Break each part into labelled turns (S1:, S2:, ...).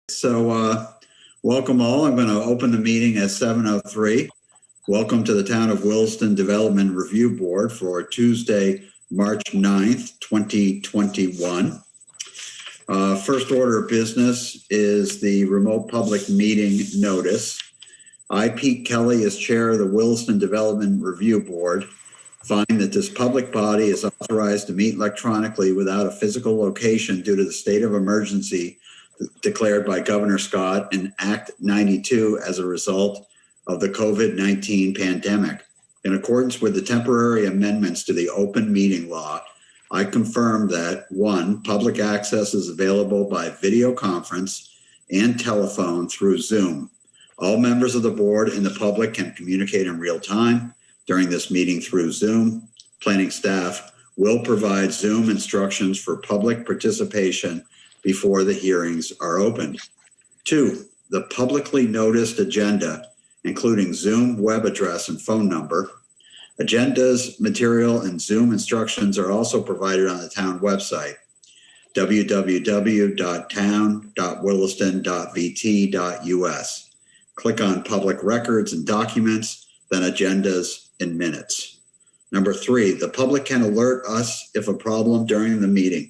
S1: Welcome all. I'm going to open the meeting at 7:03. Welcome to the Town of Williston Development Review Board for Tuesday, March 9th, 2021. First order of business is the remote public meeting notice. I, Pete Kelly, as chair of the Williston Development Review Board, find that this public body is authorized to meet electronically without a physical location due to the state of emergency declared by Governor Scott in Act 92 as a result of the COVID-19 pandemic. In accordance with the temporary amendments to the open meeting law, I confirm that 1, public access is available by video conference and telephone through Zoom. All members of the board and the public can communicate in real time during this meeting through Zoom. Planning staff will provide Zoom instructions for public participation before the hearings are opened. 2, the publicly noticed agenda, including Zoom web address and phone number. Agendas, material, and Zoom instructions are also provided on the town website, www.town.williston.vt.us. Click on Public Records and Documents, then Agendas and Minutes. Number 3, the public can alert us if a problem during the meeting.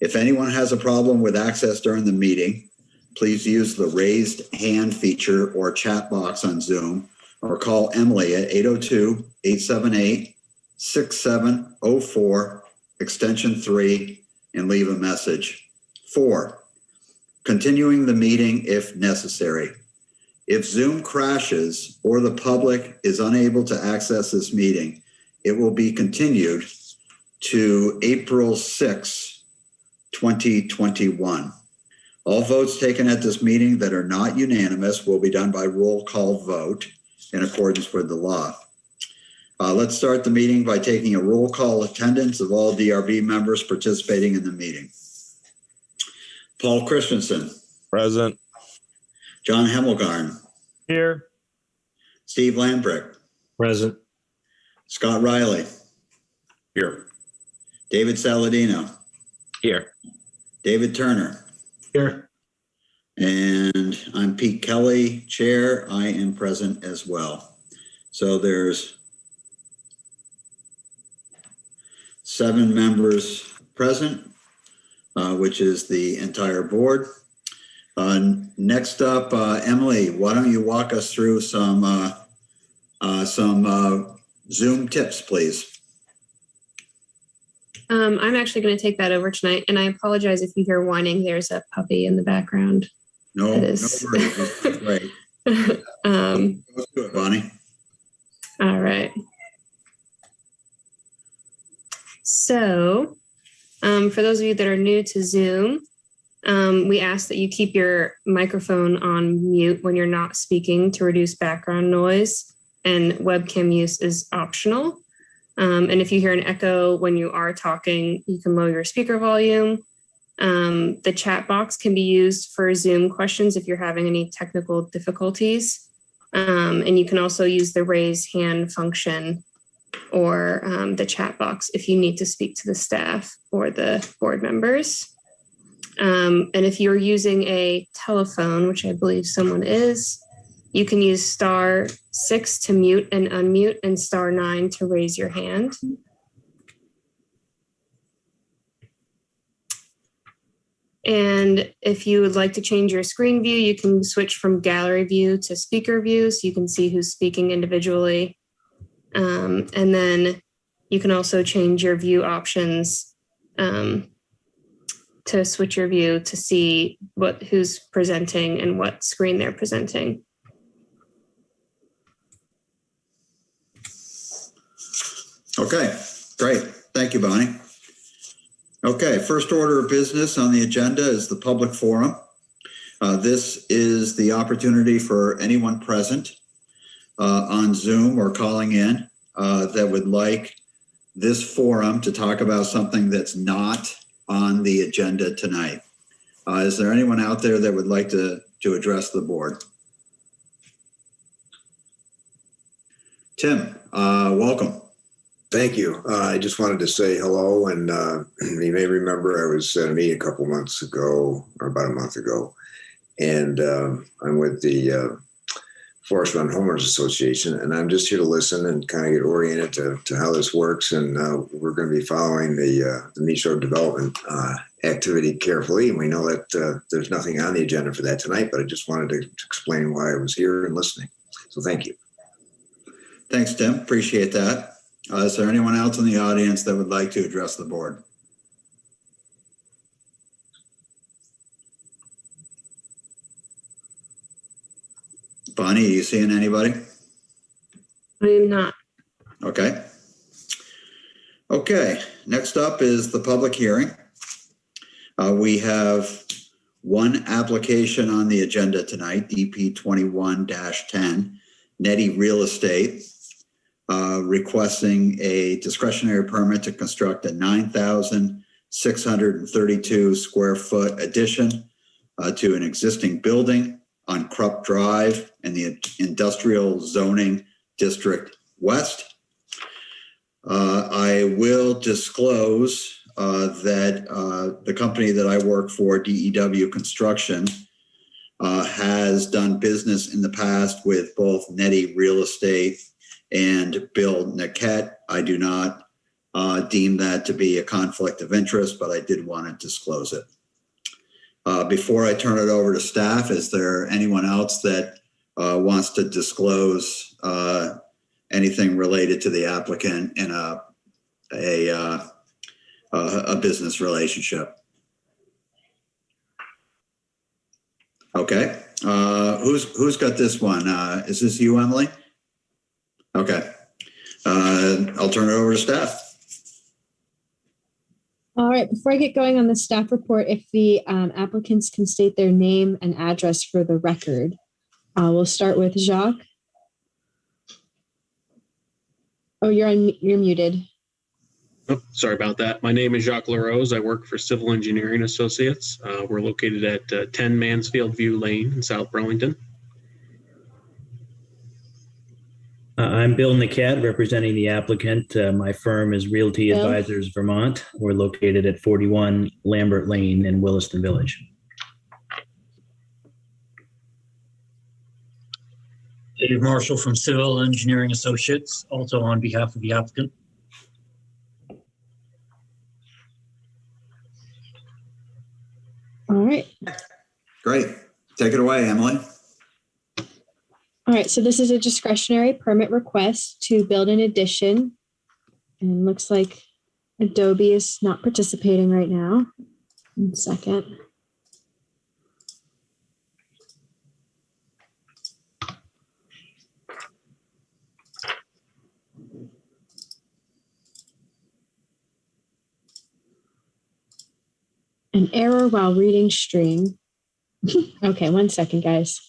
S1: If anyone has a problem with access during the meeting, please use the raised hand feature or chat box on Zoom, or call Emily at 802-878-6704, extension 3, and leave a message. 4, continuing the meeting if necessary. If Zoom crashes or the public is unable to access this meeting, it will be continued to April 6, 2021. All votes taken at this meeting that are not unanimous will be done by roll call vote in accordance with the law. Let's start the meeting by taking a roll call attendance of all DRB members participating in the meeting. Paul Christensen.
S2: Present.
S1: John Hemmelgarn.
S2: Here.
S1: Steve Lambrick.
S2: Present.
S1: Scott Riley.
S2: Here.
S1: David Saladino.
S2: Here.
S1: David Turner.
S2: Here.
S1: And I'm Pete Kelly, chair. I am present as well. So there's 7 members present, which is the entire board. Next up, Emily, why don't you walk us through some Zoom tips, please?
S3: I'm actually going to take that over tonight, and I apologize if you hear whining. There's a puppy in the background.
S1: No worries. Great. Let's do it, Bonnie.
S3: All right. So, for those of you that are new to Zoom, we ask that you keep your microphone on mute when you're not speaking to reduce background noise, and webcam use is optional. And if you hear an echo when you are talking, you can lower your speaker volume. The chat box can be used for Zoom questions if you're having any technical difficulties. And you can also use the raise hand function or the chat box if you need to speak to the staff or the board members. And if you're using a telephone, which I believe someone is, you can use *6 to mute and unmute and *9 to raise your hand. And if you would like to change your screen view, you can switch from gallery view to speaker view so you can see who's speaking individually. And then you can also change your view options to switch your view to see who's presenting and what screen they're presenting.
S1: Okay, great. Thank you, Bonnie. Okay, first order of business on the agenda is the public forum. This is the opportunity for anyone present on Zoom or calling in that would like this forum to talk about something that's not on the agenda tonight. Is there anyone out there that would like to address the board? Tim, welcome.
S4: Thank you. I just wanted to say hello, and you may remember I was at a meeting a couple months ago, or about a month ago, and I'm with the Forest Run Homeowners Association, and I'm just here to listen and kind of get oriented to how this works. And we're going to be following the Niche Road development activity carefully. And we know that there's nothing on the agenda for that tonight, but I just wanted to explain why I was here and listening. So thank you.
S1: Thanks, Tim. Appreciate that. Is there anyone else in the audience that would like to address the board? Bonnie, are you seeing anybody?
S3: I am not.
S1: Okay. Okay, next up is the public hearing. We have one application on the agenda tonight, DP 21-10, Netty Real Estate, requesting a discretionary permit to construct a 9,632 square foot addition to an existing building on Krupp Drive in the Industrial Zoning District West. I will disclose that the company that I work for, DEW Construction, has done business in the past with both Netty Real Estate and Bill Niket. I do not deem that to be a conflict of interest, but I did want to disclose it. Before I turn it over to staff, is there anyone else that wants to disclose anything related to the applicant in a business relationship? Okay. Who's got this one? Is this you, Emily? Okay. I'll turn it over to staff.
S5: All right, before I get going on the staff report, if the applicants can state their name and address for the record. We'll start with Jacques. Oh, you're muted.
S6: Oh, sorry about that. My name is Jacques LaRose. I work for Civil Engineering Associates. We're located at 10 Mansfield View Lane in South Burlington.
S2: I'm Bill Niket, representing the applicant. My firm is Realty
S5: Bill?
S2: Advisors Vermont. We're located at 41 Lambert Lane in Williston Village.
S7: Dave Marshall from Civil Engineering Associates, also on behalf of the applicant.
S5: All right.
S1: Great. Take it away, Emily.
S5: All right, so this is a discretionary permit request to build an addition. And looks like Adobe is not participating right now. 1 second. An error while reading stream. Okay, 1 second, guys.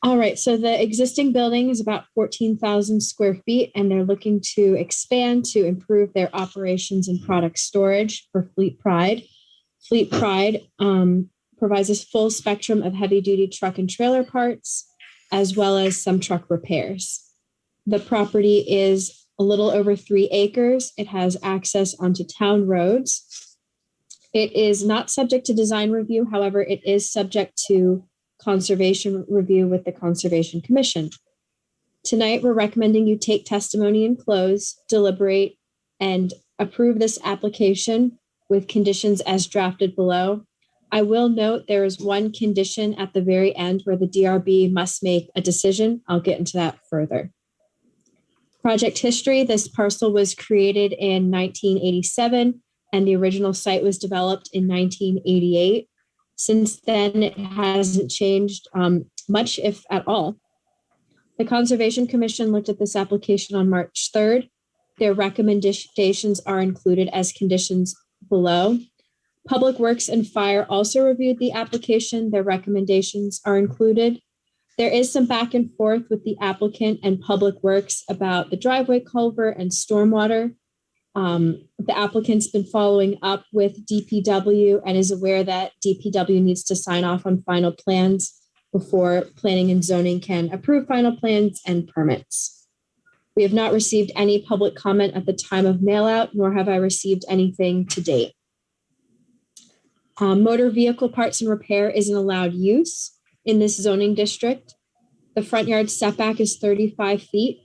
S5: All right, so the existing building is about 14,000 square feet, and they're looking to expand to improve their operations and product storage for Fleet Pride. Fleet Pride provides a full spectrum of heavy-duty truck and trailer parts, as well as some truck repairs. The property is a little over 3 acres. It has access onto town roads. It is not subject to design review. However, it is subject to conservation review with the Conservation Commission. Tonight, we're recommending you take testimony and close, deliberate, and approve this application with conditions as drafted below. I will note there is one condition at the very end where the DRB must make a decision. I'll get into that further. Project history: this parcel was created in 1987, and the original site was developed in 1988. Since then, it hasn't changed much, if at all. The Conservation Commission looked at this application on March 3rd. Their recommendations are included as conditions below. Public Works and Fire also reviewed the application. Their recommendations are included. There is some back and forth with the applicant and Public Works about the driveway culvert and stormwater. The applicant's been following up with DPW and is aware that DPW needs to sign off on final plans before Planning and Zoning can approve final plans and permits. We have not received any public comment at the time of mailout, nor have I received anything to date. Motor vehicle parts and repair is an allowed use in this zoning district. The front yard setback is 35 feet.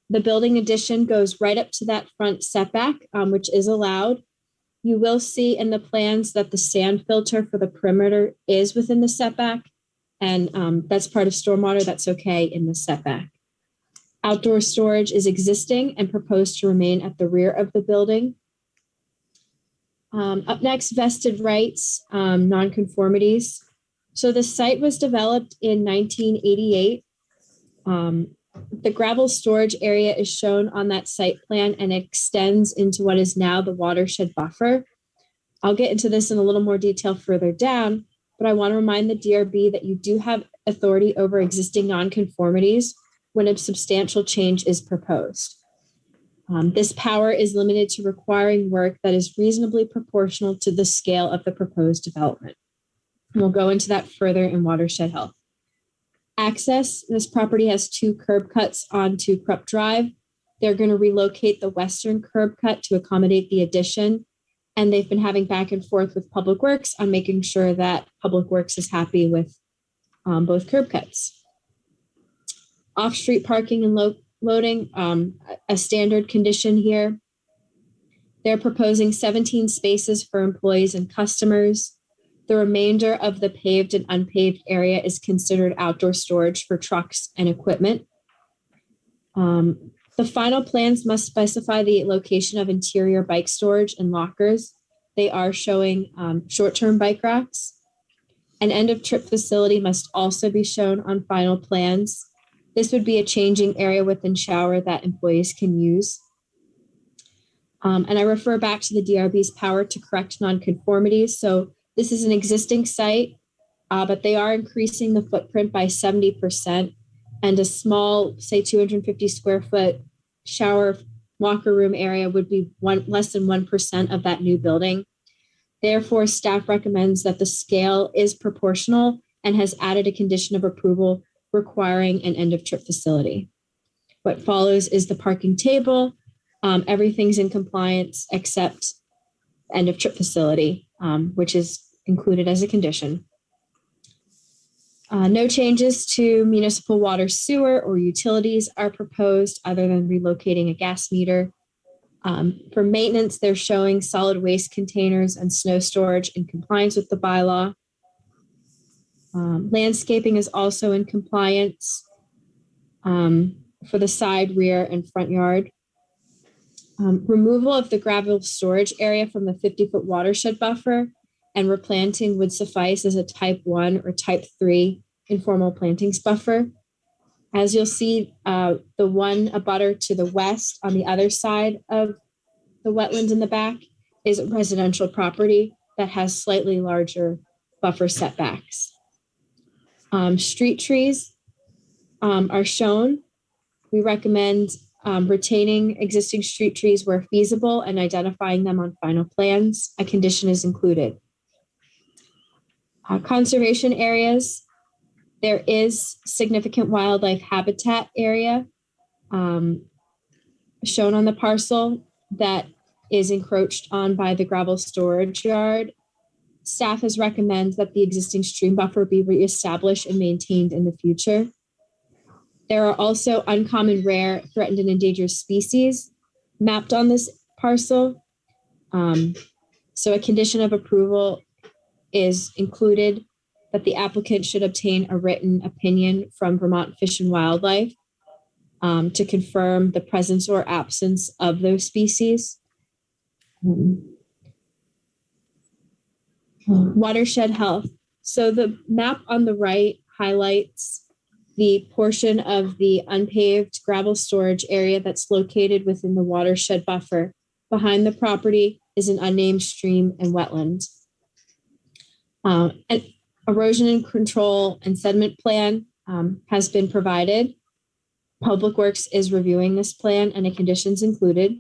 S5: The building addition goes right up to that front setback, which is allowed. You will see in the plans that the sand filter for the perimeter is within the setback, and that's part of stormwater. That's okay in the setback. Outdoor storage is existing and proposed to remain at the rear of the building. Up next, vested rights, nonconformities. So the site was developed in 1988. The gravel storage area is shown on that site plan and extends into what is now the watershed buffer. I'll get into this in a little more detail further down, but I want to remind the DRB that you do have authority over existing nonconformities when a substantial change is proposed. This power is limited to requiring work that is reasonably proportional to the scale of the proposed development. And we'll go into that further in watershed health. Access, this property has 2 curb cuts onto Krupp Drive. They're going to relocate the western curb cut to accommodate the addition. And they've been having back and forth with Public Works on making sure that Public Works is happy with both curb cuts. Off-street parking and loading, a standard condition here. They're proposing 17 spaces for employees and customers. The remainder of the paved and unpaved area is considered outdoor storage for trucks and equipment. The final plans must specify the location of interior bike storage and lockers. They are showing short-term bike racks. An end-of-trip facility must also be shown on final plans. This would be a changing area within shower that employees can use. And I refer back to the DRB's power to correct nonconformities. So this is an existing site, but they are increasing the footprint by 70%, and a small, say 250 square foot shower locker room area would be less than 1% of that new building. Therefore, staff recommends that the scale is proportional and has added a condition of approval requiring an end-of-trip facility. What follows is the parking table. Everything's in compliance except end-of-trip facility, which is included as a condition. No changes to municipal water, sewer, or utilities are proposed other than relocating a gas meter. For maintenance, they're showing solid waste containers and snow storage in compliance with the bylaw. Landscaping is also in compliance for the side, rear, and front yard. Removal of the gravel storage area from the 50-foot watershed buffer and replanting would suffice as a type 1 or type 3 informal plantings buffer. As you'll see, the one abutter to the west on the other side of the wetland in the back is a residential property that has slightly larger buffer setbacks. Street trees are shown. We recommend retaining existing street trees where feasible and identifying them on final plans. A condition is included. Conservation areas. There is significant wildlife habitat area shown on the parcel that is encroached on by the gravel storage yard. Staff has recommended that the existing stream buffer be reestablished and maintained in the future. There are also uncommon, rare, threatened, and endangered species mapped on this parcel. So a condition of approval is included that the applicant should obtain a written opinion from Vermont Fish and Wildlife to confirm the presence or absence of those species. Watershed health. So the map on the right highlights the portion of the unpaved gravel storage area that's located within the watershed buffer. Behind the property is an unnamed stream and wetland. An erosion and control and sediment plan has been provided. Public Works is reviewing this plan and the conditions included.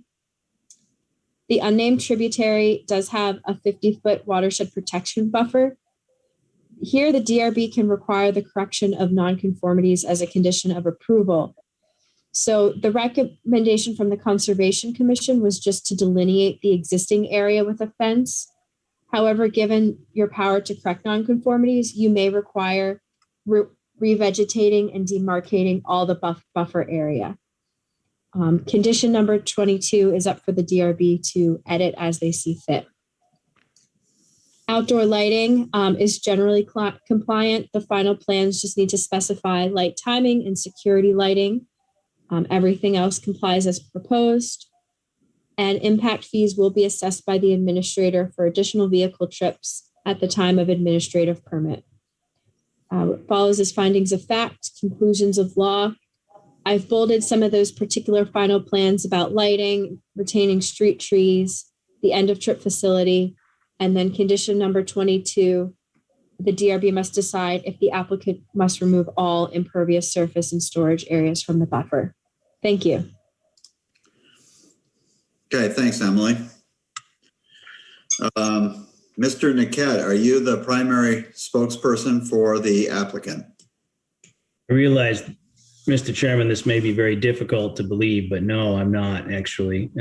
S5: The unnamed tributary does have a 50-foot watershed protection buffer. Here, the DRB can require the correction of nonconformities as a condition of approval. So the recommendation from the Conservation Commission was just to delineate the existing area with a fence. However, given your power to correct nonconformities, you may require revegetating and demarcating all the buffer area. Condition number 22 is up for the DRB to edit as they see fit. Outdoor lighting is generally compliant. The final plans just need to specify light timing and security lighting. Everything else complies as proposed. And impact fees will be assessed by the administrator for additional vehicle trips at the time of administrative permit. What follows is findings of fact, conclusions of law. I've bolded some of those particular final plans about lighting, retaining street trees, the end of trip facility, and then condition number 22, the DRB must decide if the applicant must remove all impervious surface and storage areas from the buffer. Thank you.
S1: Okay, thanks, Emily. Mr. Niket, are you the primary spokesperson for the applicant?
S2: I realize, Mr. Chairman, this may be very difficult to believe, but no, I'm not actually.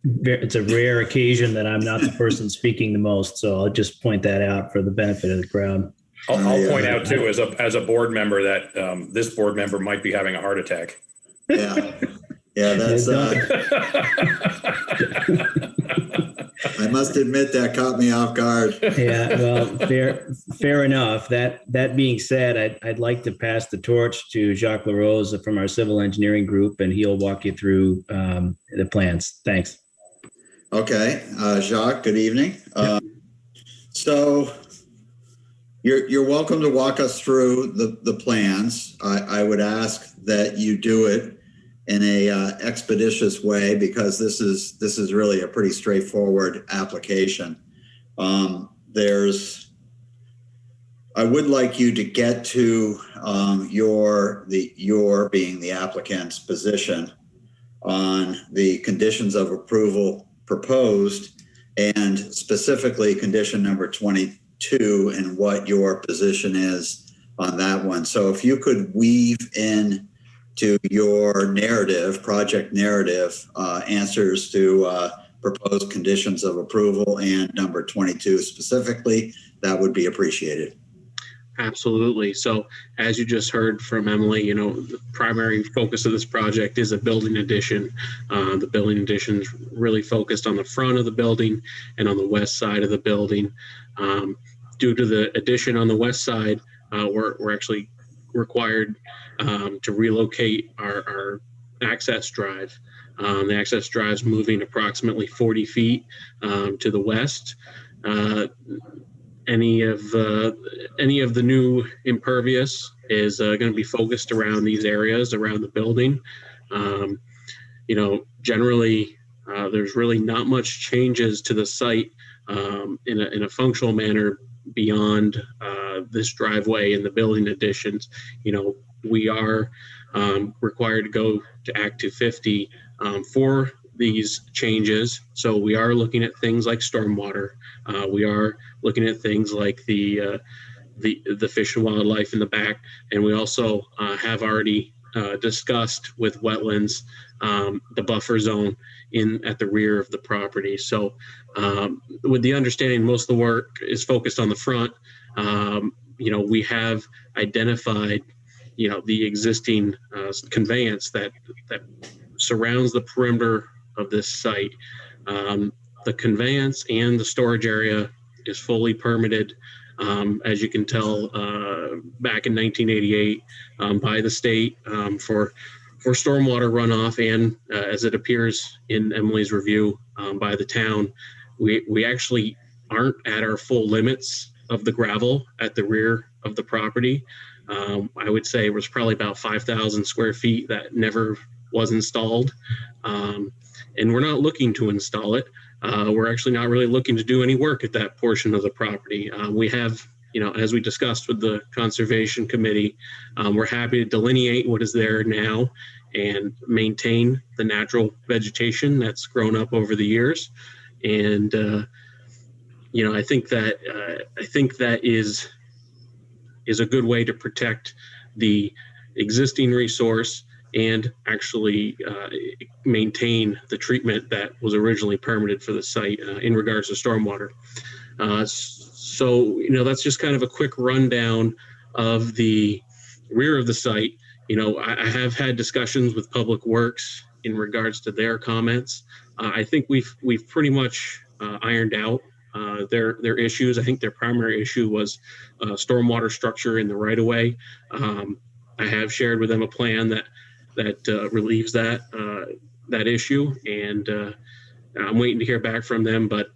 S2: It's a rare occasion that I'm not the person speaking the most, so I'll just point that out for the benefit of the crowd.
S8: I'll point out too, as a board member, that this board member might be having a heart attack.
S1: Yeah, that's. I must admit that caught me off guard.
S2: Yeah, well, fair enough. That being said, I'd like to pass the torch to Jacques LaRose from our civil engineering group, and he'll walk you through the plans. Thanks.
S1: Okay, Jacques, good evening. So you're welcome to walk us through the plans. I would ask that you do it in a expeditious way, because this is really a pretty straightforward application. I would like you to get to your being the applicant's position on the conditions of approval proposed, and specifically condition number 22 and what your position is on that one. So if you could weave in to your narrative, project narrative, answers to proposed conditions of approval and number 22 specifically, that would be appreciated.
S6: Absolutely. So as you just heard from Emily, the primary focus of this project is a building addition. The building addition is really focused on the front of the building and on the west side of the building. Due to the addition on the west side, we're actually required to relocate our access drive. The access drive is moving approximately 40 feet to the west. Any of the new impervious is going to be focused around these areas around the building. Generally, there's really not much changes to the site in a functional manner beyond this driveway and the building additions. We are required to go to Act 250 for these changes. So we are looking at things like stormwater. We are looking at things like the fish and wildlife in the back, and we also have already discussed with wetlands the buffer zone at the rear of the property. So with the understanding most of the work is focused on the front, we have identified the existing conveyance that surrounds the perimeter of this site. The conveyance and the storage area is fully permitted, as you can tell, back in 1988 by the state for stormwater runoff, and as it appears in Emily's review, by the town. We actually aren't at our full limits of the gravel at the rear of the property. I would say it was probably about 5,000 square feet that never was installed. And we're not looking to install it. We're actually not really looking to do any work at that portion of the property. We have, as we discussed with the Conservation Committee, we're happy to delineate what is there now and maintain the natural vegetation that's grown up over the years. And, I think that is a good way to protect the existing resource and actually maintain the treatment that was originally permitted for the site in regards to stormwater. So, that's just kind of a quick rundown of the rear of the site. I have had discussions with Public Works in regards to their comments. I think we've pretty much ironed out their issues. I think their primary issue was stormwater structure in the right of way. I have shared with them a plan that relieves that issue, and I'm waiting to hear back from them. But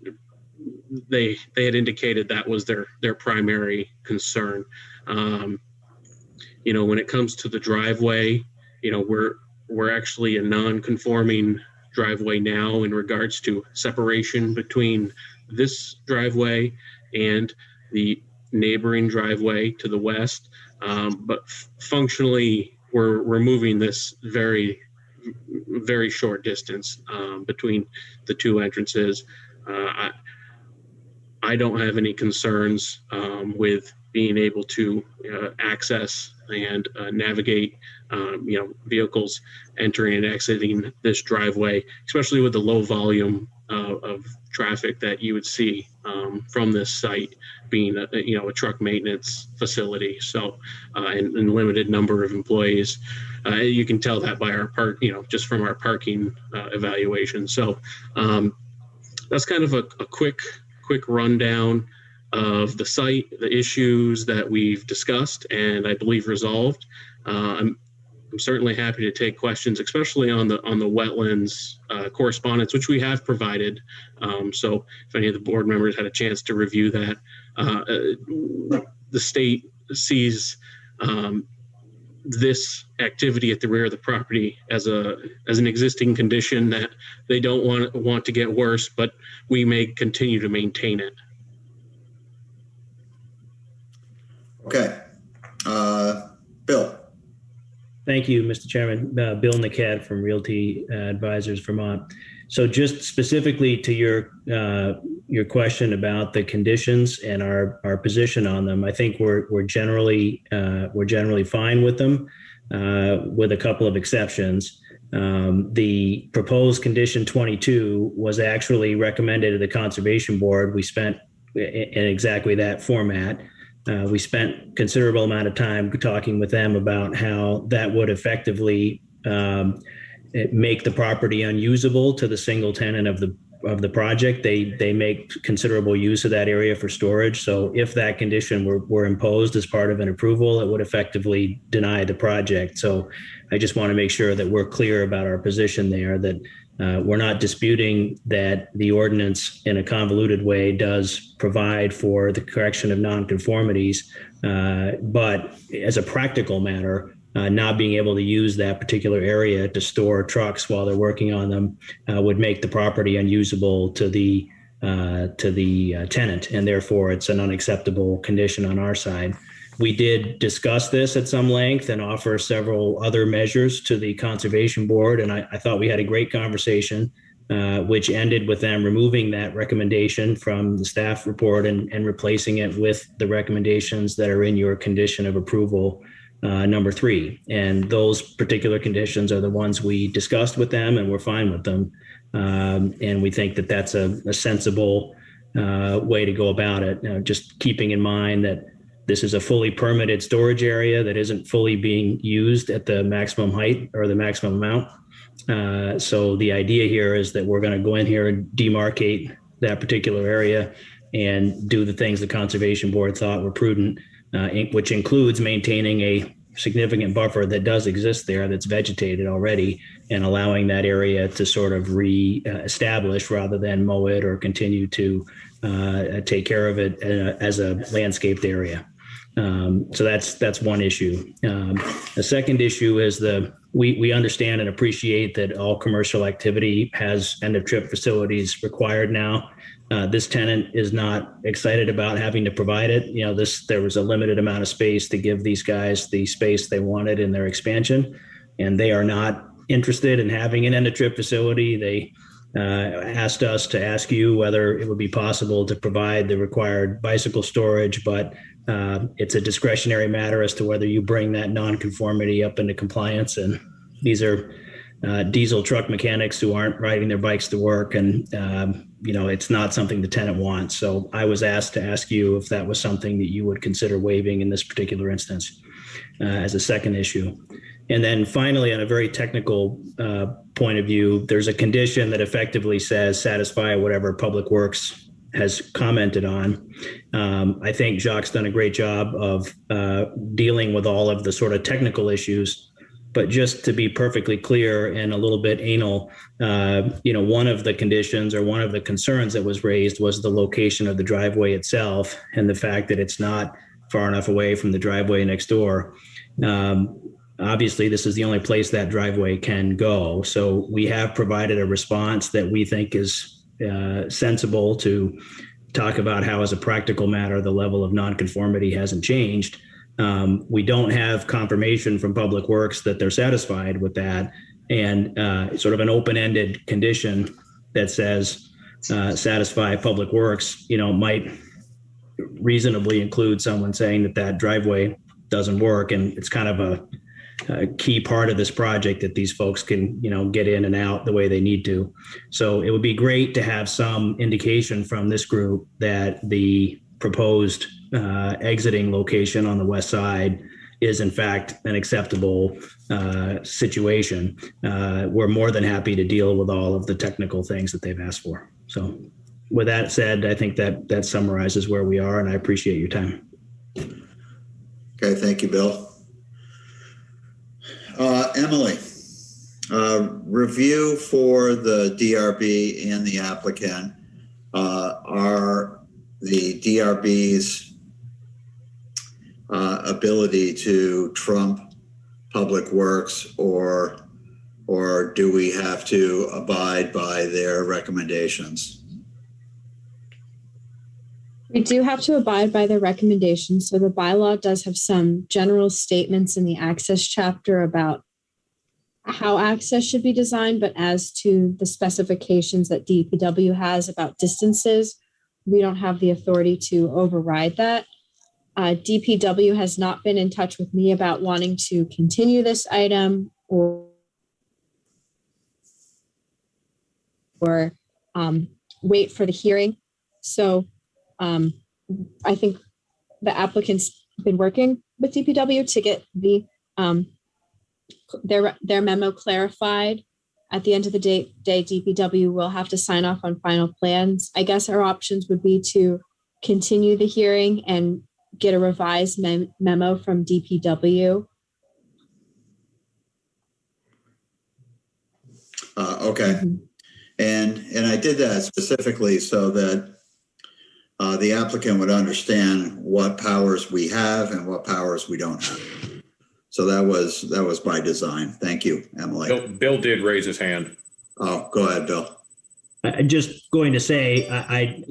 S6: they had indicated that was their primary concern. When it comes to the driveway, we're actually a non-conforming driveway now in regards to separation between this driveway and the neighboring driveway to the west. But functionally, we're moving this very, very short distance between the two entrances. I don't have any concerns with being able to access and navigate, vehicles entering and exiting this driveway, especially with the low volume of traffic that you would see from this site being a truck maintenance facility. So, and limited number of employees. You can tell that by our just from our parking evaluation. So that's kind of a quick rundown of the site, the issues that we've discussed and I believe resolved. I'm certainly happy to take questions, especially on the wetlands correspondence, which we have provided. So if any of the board members had a chance to review that, the state sees this activity at the rear of the property as an existing condition that they don't want to get worse, but we may continue to maintain it.
S1: Okay. Bill.
S2: Thank you, Mr. Chairman. Bill Nicat from Realty Advisors Vermont. So just specifically to your question about the conditions and our position on them, I think we're generally fine with them, with a couple of exceptions. The proposed condition 22 was actually recommended to the Conservation Board. We spent in exactly that format. We spent considerable amount of time talking with them about how that would effectively make the property unusable to the single tenant of the project. They make considerable use of that area for storage. So if that condition were imposed as part of an approval, it would effectively deny the project. So I just want to make sure that we're clear about our position there, that we're not disputing that the ordinance in a convoluted way does provide for the correction of nonconformities, but as a practical matter, not being able to use that particular area to store trucks while they're working on them would make the property unusable to the tenant, and therefore it's an unacceptable condition on our side. We did discuss this at some length and offer several other measures to the Conservation Board, and I thought we had a great conversation, which ended with them removing that recommendation from the staff report and replacing it with the recommendations that are in your condition of approval number 3. And those particular conditions are the ones we discussed with them, and we're fine with them. And we think that that's a sensible way to go about it. Just keeping in mind that this is a fully permitted storage area that isn't fully being used at the maximum height or the maximum amount. So the idea here is that we're going to go in here and demarcate that particular area and do the things the Conservation Board thought were prudent, which includes maintaining a significant buffer that does exist there that's vegetated already, and allowing that area to sort of re-establish rather than mow it or continue to take care of it as a landscaped area. So that's one issue. The second issue is we understand and appreciate that all commercial activity has end of trip facilities required now. This tenant is not excited about having to provide it. There was a limited amount of space to give these guys the space they wanted in their expansion, and they are not interested in having an end of trip facility. They asked us to ask you whether it would be possible to provide the required bicycle storage, but it's a discretionary matter as to whether you bring that nonconformity up into compliance. And these are diesel truck mechanics who aren't riding their bikes to work, and it's not something the tenant wants. So I was asked to ask you if that was something that you would consider waiving in this particular instance as a second issue. And then finally, on a very technical point of view, there's a condition that effectively says satisfy whatever Public Works has commented on. I think Jacques done a great job of dealing with all of the sort of technical issues. But just to be perfectly clear and a little bit anal, one of the conditions or one of the concerns that was raised was the location of the driveway itself and the fact that it's not far enough away from the driveway next door. Obviously, this is the only place that driveway can go. So we have provided a response that we think is sensible to talk about how, as a practical matter, the level of nonconformity hasn't changed. We don't have confirmation from Public Works that they're satisfied with that, and sort of an open-ended condition that says satisfy Public Works, might reasonably include someone saying that that driveway doesn't work, and it's kind of a key part of this project that these folks can, get in and out the way they need to. So it would be great to have some indication from this group that the proposed exiting location on the west side is in fact an acceptable situation. We're more than happy to deal with all of the technical things that they've asked for. So with that said, I think that summarizes where we are, and I appreciate your time.
S1: Okay, thank you, Bill. Emily, review for the DRB and the applicant. Are the DRB's ability to trump Public Works, or do we have to abide by their recommendations?
S5: We do have to abide by the recommendations. So the bylaw does have some general statements in the access chapter about how access should be designed, but as to the specifications that DPW has about distances, we don't have the authority to override that. DPW has not been in touch with me about wanting to continue this item or wait for the hearing. So I think the applicant's been working with DPW to get their memo clarified. At the end of the day, DPW will have to sign off on final plans. I guess our options would be to continue the hearing and get a revised memo from DPW.
S1: Okay. Mm-hmm. And I did that specifically so that the applicant would understand what powers we have and what powers we don't have. So that was by design. Thank you, Emily.
S8: Bill did raise his hand.
S1: Oh, go ahead, Bill.
S2: I'm just going to say, I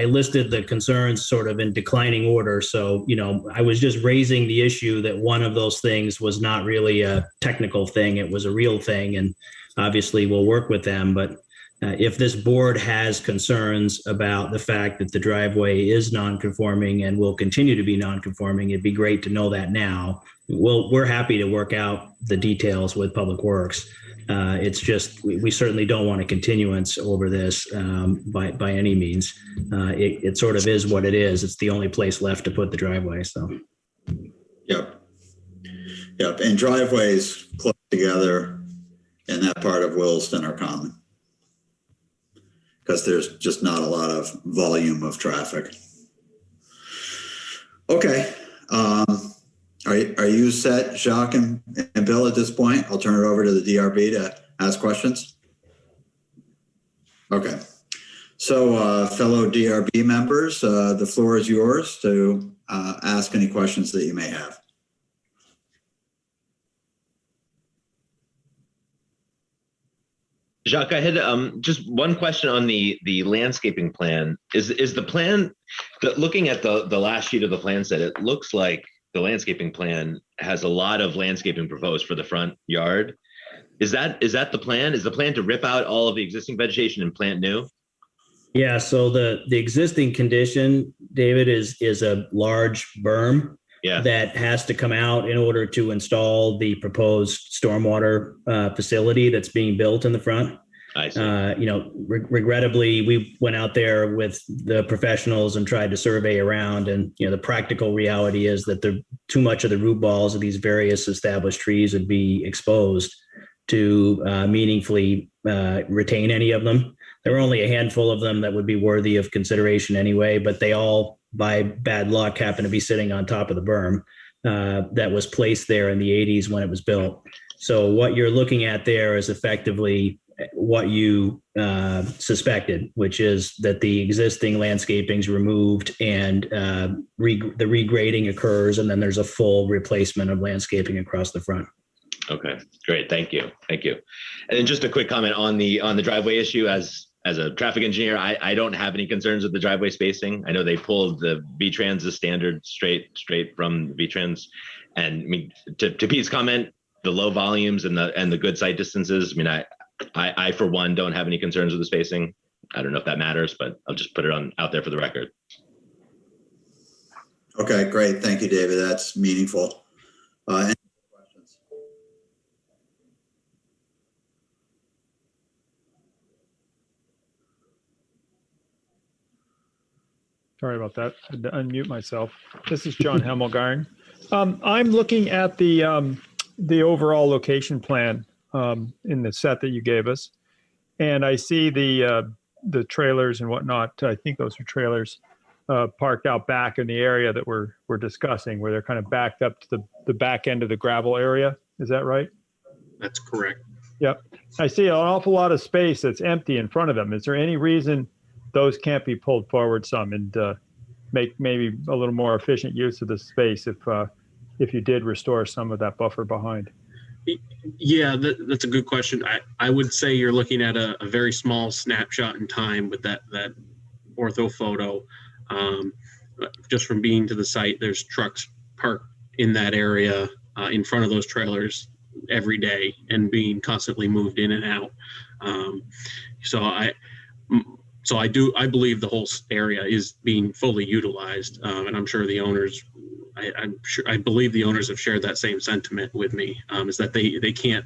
S2: listed the concerns sort of in declining order. So, I was just raising the issue that one of those things was not really a technical thing. It was a real thing. And obviously we'll work with them. But if this board has concerns about the fact that the driveway is non-conforming and will continue to be non-conforming, it'd be great to know that now. We're happy to work out the details with Public Works. It's just we certainly don't want a continuance over this by any means. It sort of is what it is. It's the only place left to put the driveway. So.
S1: Yep. And driveways close together in that part of Williston are common because there's just not a lot of volume of traffic. Okay. Are you set, Jacques and Bill, at this point? I'll turn it over to the DRB to ask questions. Okay. So fellow DRB members, the floor is yours to ask any questions that you may have.
S9: Jacques, I had just one question on the landscaping plan. Is the plan, looking at the last sheet of the plan set, it looks like the landscaping plan has a lot of landscaping proposed for the front yard. Is that the plan? Is the plan to rip out all of the existing vegetation and plant new?
S2: Yeah, so the existing condition, David, is a large berm
S9: Yeah.
S2: that has to come out in order to install the proposed stormwater facility that's being built in the front.
S9: I see.
S2: Regrettably, we went out there with the professionals and tried to survey around, and the practical reality is that too much of the root balls of these various established trees would be exposed to meaningfully retain any of them. There were only a handful of them that would be worthy of consideration anyway, but they all, by bad luck, happen to be sitting on top of the berm that was placed there in the 80s when it was built. So what you're looking at there is effectively what you suspected, which is that the existing landscaping's removed and the regrading occurs, and then there's a full replacement of landscaping across the front.
S9: Okay, great. Thank you. And then just a quick comment on the driveway issue. As a traffic engineer, I don't have any concerns with the driveway spacing. I know they pulled the V-Trans as standard straight from the V-Trans. And I mean, to Pete's comment, the low volumes and the good site distances, I mean, I for one don't have any concerns with the spacing. I don't know if that matters, but I'll just put it out there for the record.
S1: Okay, great. Thank you, David. That's meaningful. Any questions?
S10: Sorry about that. I had to unmute myself. This is John Hemmelgarn. I'm looking at the overall location plan in the set that you gave us, and I see the trailers and whatnot. I think those are trailers parked out back in the area that we're discussing, where they're kind of backed up to the back end of the gravel area. Is that right?
S6: That's correct.
S10: Yep. I see an awful lot of space that's empty in front of them. Is there any reason those can't be pulled forward some and make maybe a little more efficient use of the space if you did restore some of that buffer behind?
S6: Yeah, that's a good question. I would say you're looking at a very small snapshot in time with that ortho photo. Just from being to the site, there's trucks parked in that area in front of those trailers every day and being constantly moved in and out. So I believe the whole area is being fully utilized, and I'm sure the owners, I believe the owners have shared that same sentiment with me, is that they can't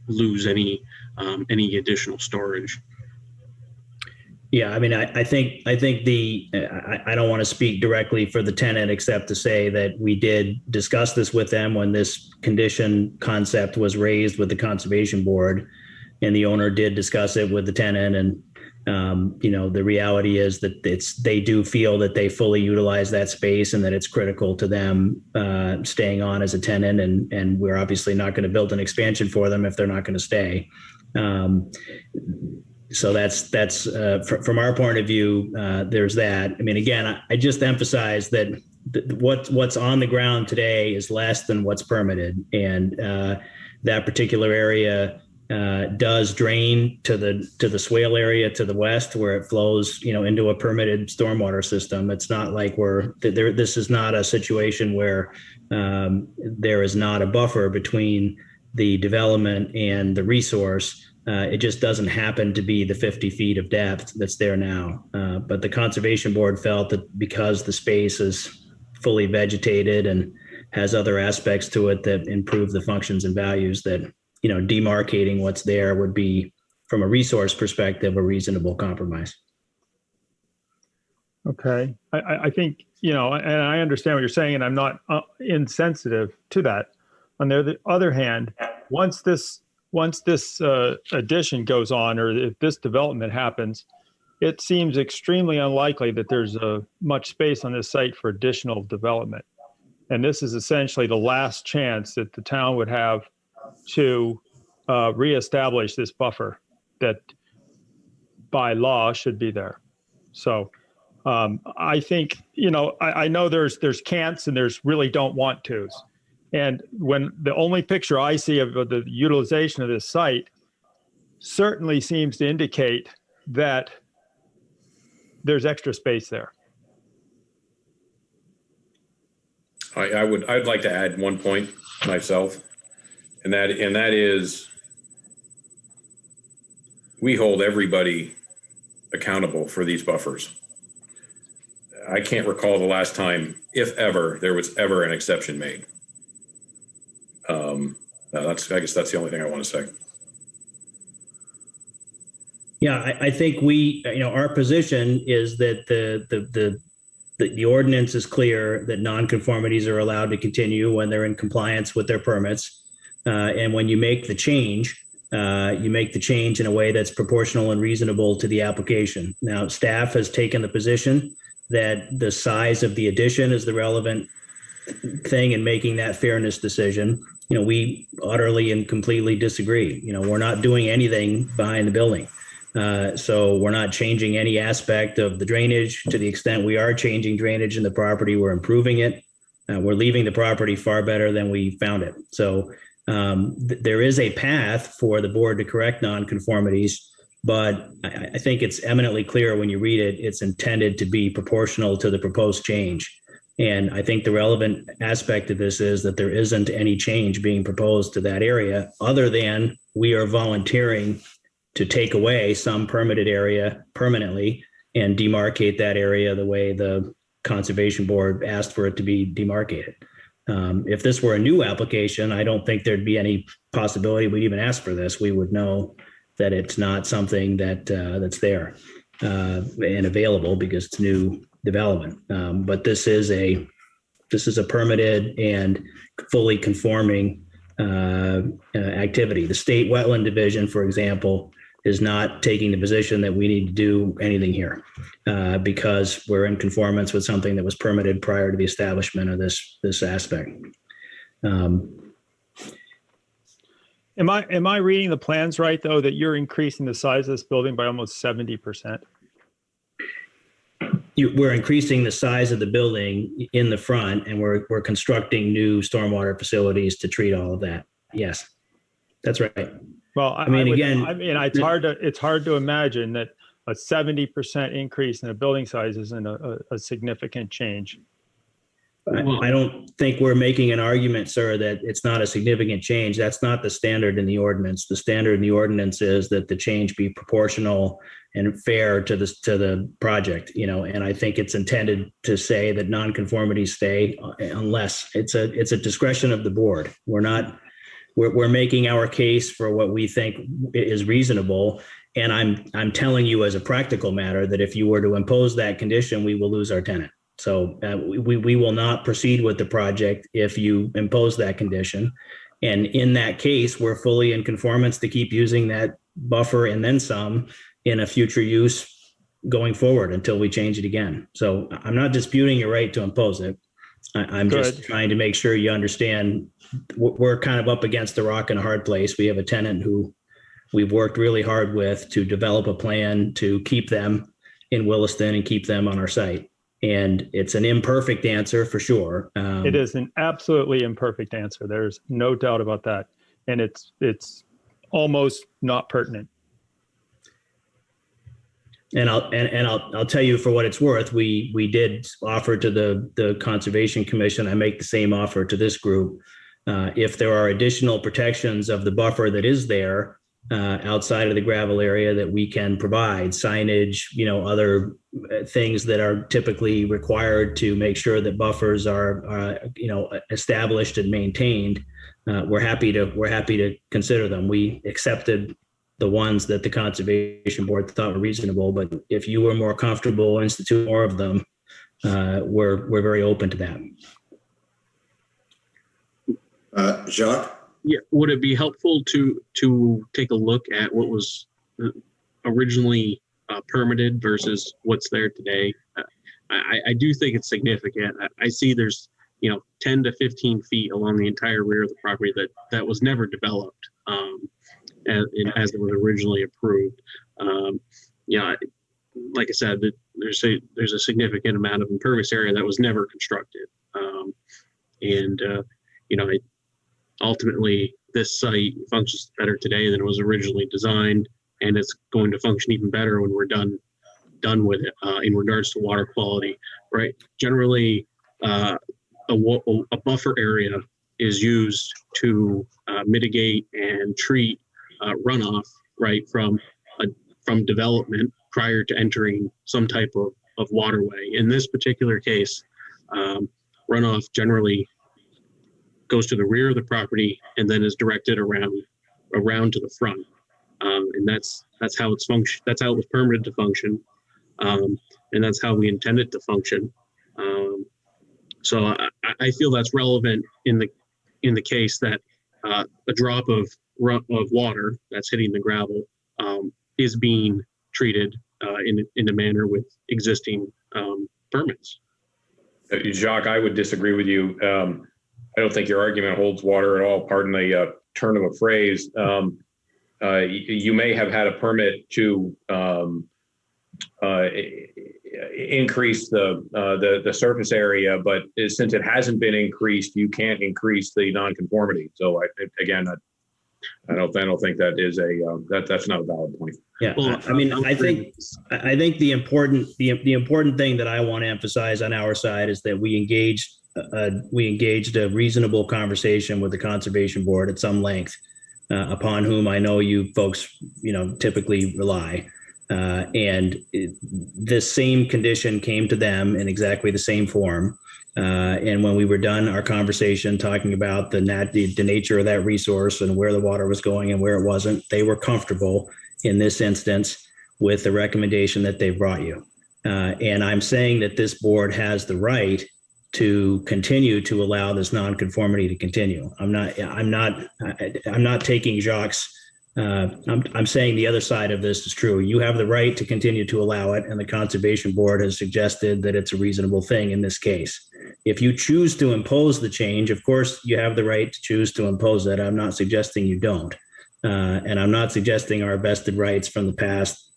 S6: lose any additional storage.
S2: Yeah, I mean, I think I don't want to speak directly for the tenant, except to say that we did discuss this with them when this condition concept was raised with the Conservation Board, and the owner did discuss it with the tenant. And the reality is that they do feel that they fully utilize that space and that it's critical to them staying on as a tenant. And we're obviously not going to build an expansion for them if they're not going to stay. So that's from our point of view, there's that. I mean, again, I just emphasize that what's on the ground today is less than what's permitted. And that particular area does drain to the swale area to the west, where it flows, into a permitted stormwater system. It's not like this is not a situation where there is not a buffer between the development and the resource. It just doesn't happen to be the 50 feet of depth that's there now. But the Conservation Board felt that because the space is fully vegetated and has other aspects to it that improve the functions and values, that demarcating what's there would be, from a resource perspective, a reasonable compromise.
S10: Okay. I think, and I understand what you're saying, and I'm not insensitive to that. On the other hand, once this addition goes on, or if this development happens, it seems extremely unlikely that there's much space on this site for additional development. And this is essentially the last chance that the town would have to reestablish this buffer that by law should be there. So I think, I know there's can'ts and there's really don't want tos. And when the only picture I see of the utilization of this site certainly seems to indicate that there's extra space there.
S8: I'd like to add one point myself, and that is, we hold everybody accountable for these buffers. I can't recall the last time, if ever, there was ever an exception made. I guess that's the only thing I want to say.
S2: Yeah, I think our position is that the ordinance is clear that nonconformities are allowed to continue when they're in compliance with their permits. And when you make the change in a way that's proportional and reasonable to the application. Now, staff has taken the position that the size of the addition is the relevant thing in making that fairness decision. We utterly and completely disagree. We're not doing anything behind the building. So we're not changing any aspect of the drainage. To the extent we are changing drainage in the property, we're improving it. We're leaving the property far better than we found it. So there is a path for the board to correct nonconformities, but I think it's eminently clear when you read it, it's intended to be proportional to the proposed change. And I think the relevant aspect of this is that there isn't any change being proposed to that area other than we are volunteering to take away some permitted area permanently and demarcate that area the way the Conservation Board asked for it to be demarcated. If this were a new application, I don't think there'd be any possibility we'd even ask for this. We would know that it's not something that's there and available because it's new development. But this is a permitted and fully conforming activity. The State Wetland Division, for example, is not taking the position that we need to do anything here because we're in conformance with something that was permitted prior to the establishment of this aspect.
S10: Am I reading the plans right, though, that you're increasing the size of this building by almost 70%?
S2: We're increasing the size of the building in the front, and we're constructing new stormwater facilities to treat all of that. Yes, that's right.
S10: Well, it's hard to imagine that a 70% increase in a building size isn't a significant change.
S2: I don't think we're making an argument, sir, that it's not a significant change. That's not the standard in the ordinance. The standard in the ordinance is that the change be proportional and fair to the project, and I think it's intended to say that nonconformities stay unless it's a discretion of the board. We're making our case for what we think is reasonable. And I'm telling you as a practical matter that if you were to impose that condition, we will lose our tenant. So we will not proceed with the project if you impose that condition. And in that case, we're fully in conformance to keep using that buffer and then some in a future use going forward until we change it again. So I'm not disputing your right to impose it. I'm just trying to make sure you understand we're kind of up against a rock and a hard place. We have a tenant who we've worked really hard with to develop a plan to keep them in Williston and keep them on our site. And it's an imperfect answer for sure.
S10: It is an absolutely imperfect answer. There's no doubt about that. And it's almost not pertinent.
S2: And I'll tell you for what it's worth, we did offer to the Conservation Commission. I make the same offer to this group. If there are additional protections of the buffer that is there outside of the gravel area that we can provide, signage, other things that are typically required to make sure that buffers are established and maintained, we're happy to consider them. We accepted the ones that the Conservation Board thought were reasonable, but if you were more comfortable instituting more of them, we're very open to that.
S1: Jacques?
S6: Yeah, would it be helpful to take a look at what was originally permitted versus what's there today? I do think it's significant. I see there's 10 to 15 feet along the entire rear of the property that was never developed as it was originally approved. Like I said, there's a significant amount of impervious area that was never constructed, ultimately, this site functions better today than it was originally designed, and it's going to function even better when we're done with it in regards to water quality. Right? Generally, a buffer area is used to mitigate and treat runoff, right, from development prior to entering some type of waterway. In this particular case, runoff generally goes to the rear of the property and then is directed around to the front, and that's how it's function. That's how it was permitted to function, and that's how we intend it to function. So I feel that's relevant in the case that a drop of water that's hitting the gravel is being treated in a manner with existing permits.
S8: Jacques, I would disagree with you. I don't think your argument holds water at all. Pardon the turn of a phrase. You may have had a permit to increase the surface area, but since it hasn't been increased, you can't increase the nonconformity. So I don't think that is that's not a valid point.
S2: Yeah, well, I mean, I think the important thing that I want to emphasize on our side is that we engaged a reasonable conversation with the Conservation Board at some length, upon whom I know you folks, typically rely. And this same condition came to them in exactly the same form. And when we were done our conversation talking about the nature of that resource and where the water was going and where it wasn't, they were comfortable in this instance with the recommendation that they brought you. And I'm saying that this board has the right to continue to allow this nonconformity to continue. I'm not taking Jacques'. I'm saying the other side of this is true. You have the right to continue to allow it, and the Conservation Board has suggested that it's a reasonable thing in this case. If you choose to impose the change, of course, you have the right to choose to impose it. I'm not suggesting you don't. And I'm not suggesting our vested rights from the past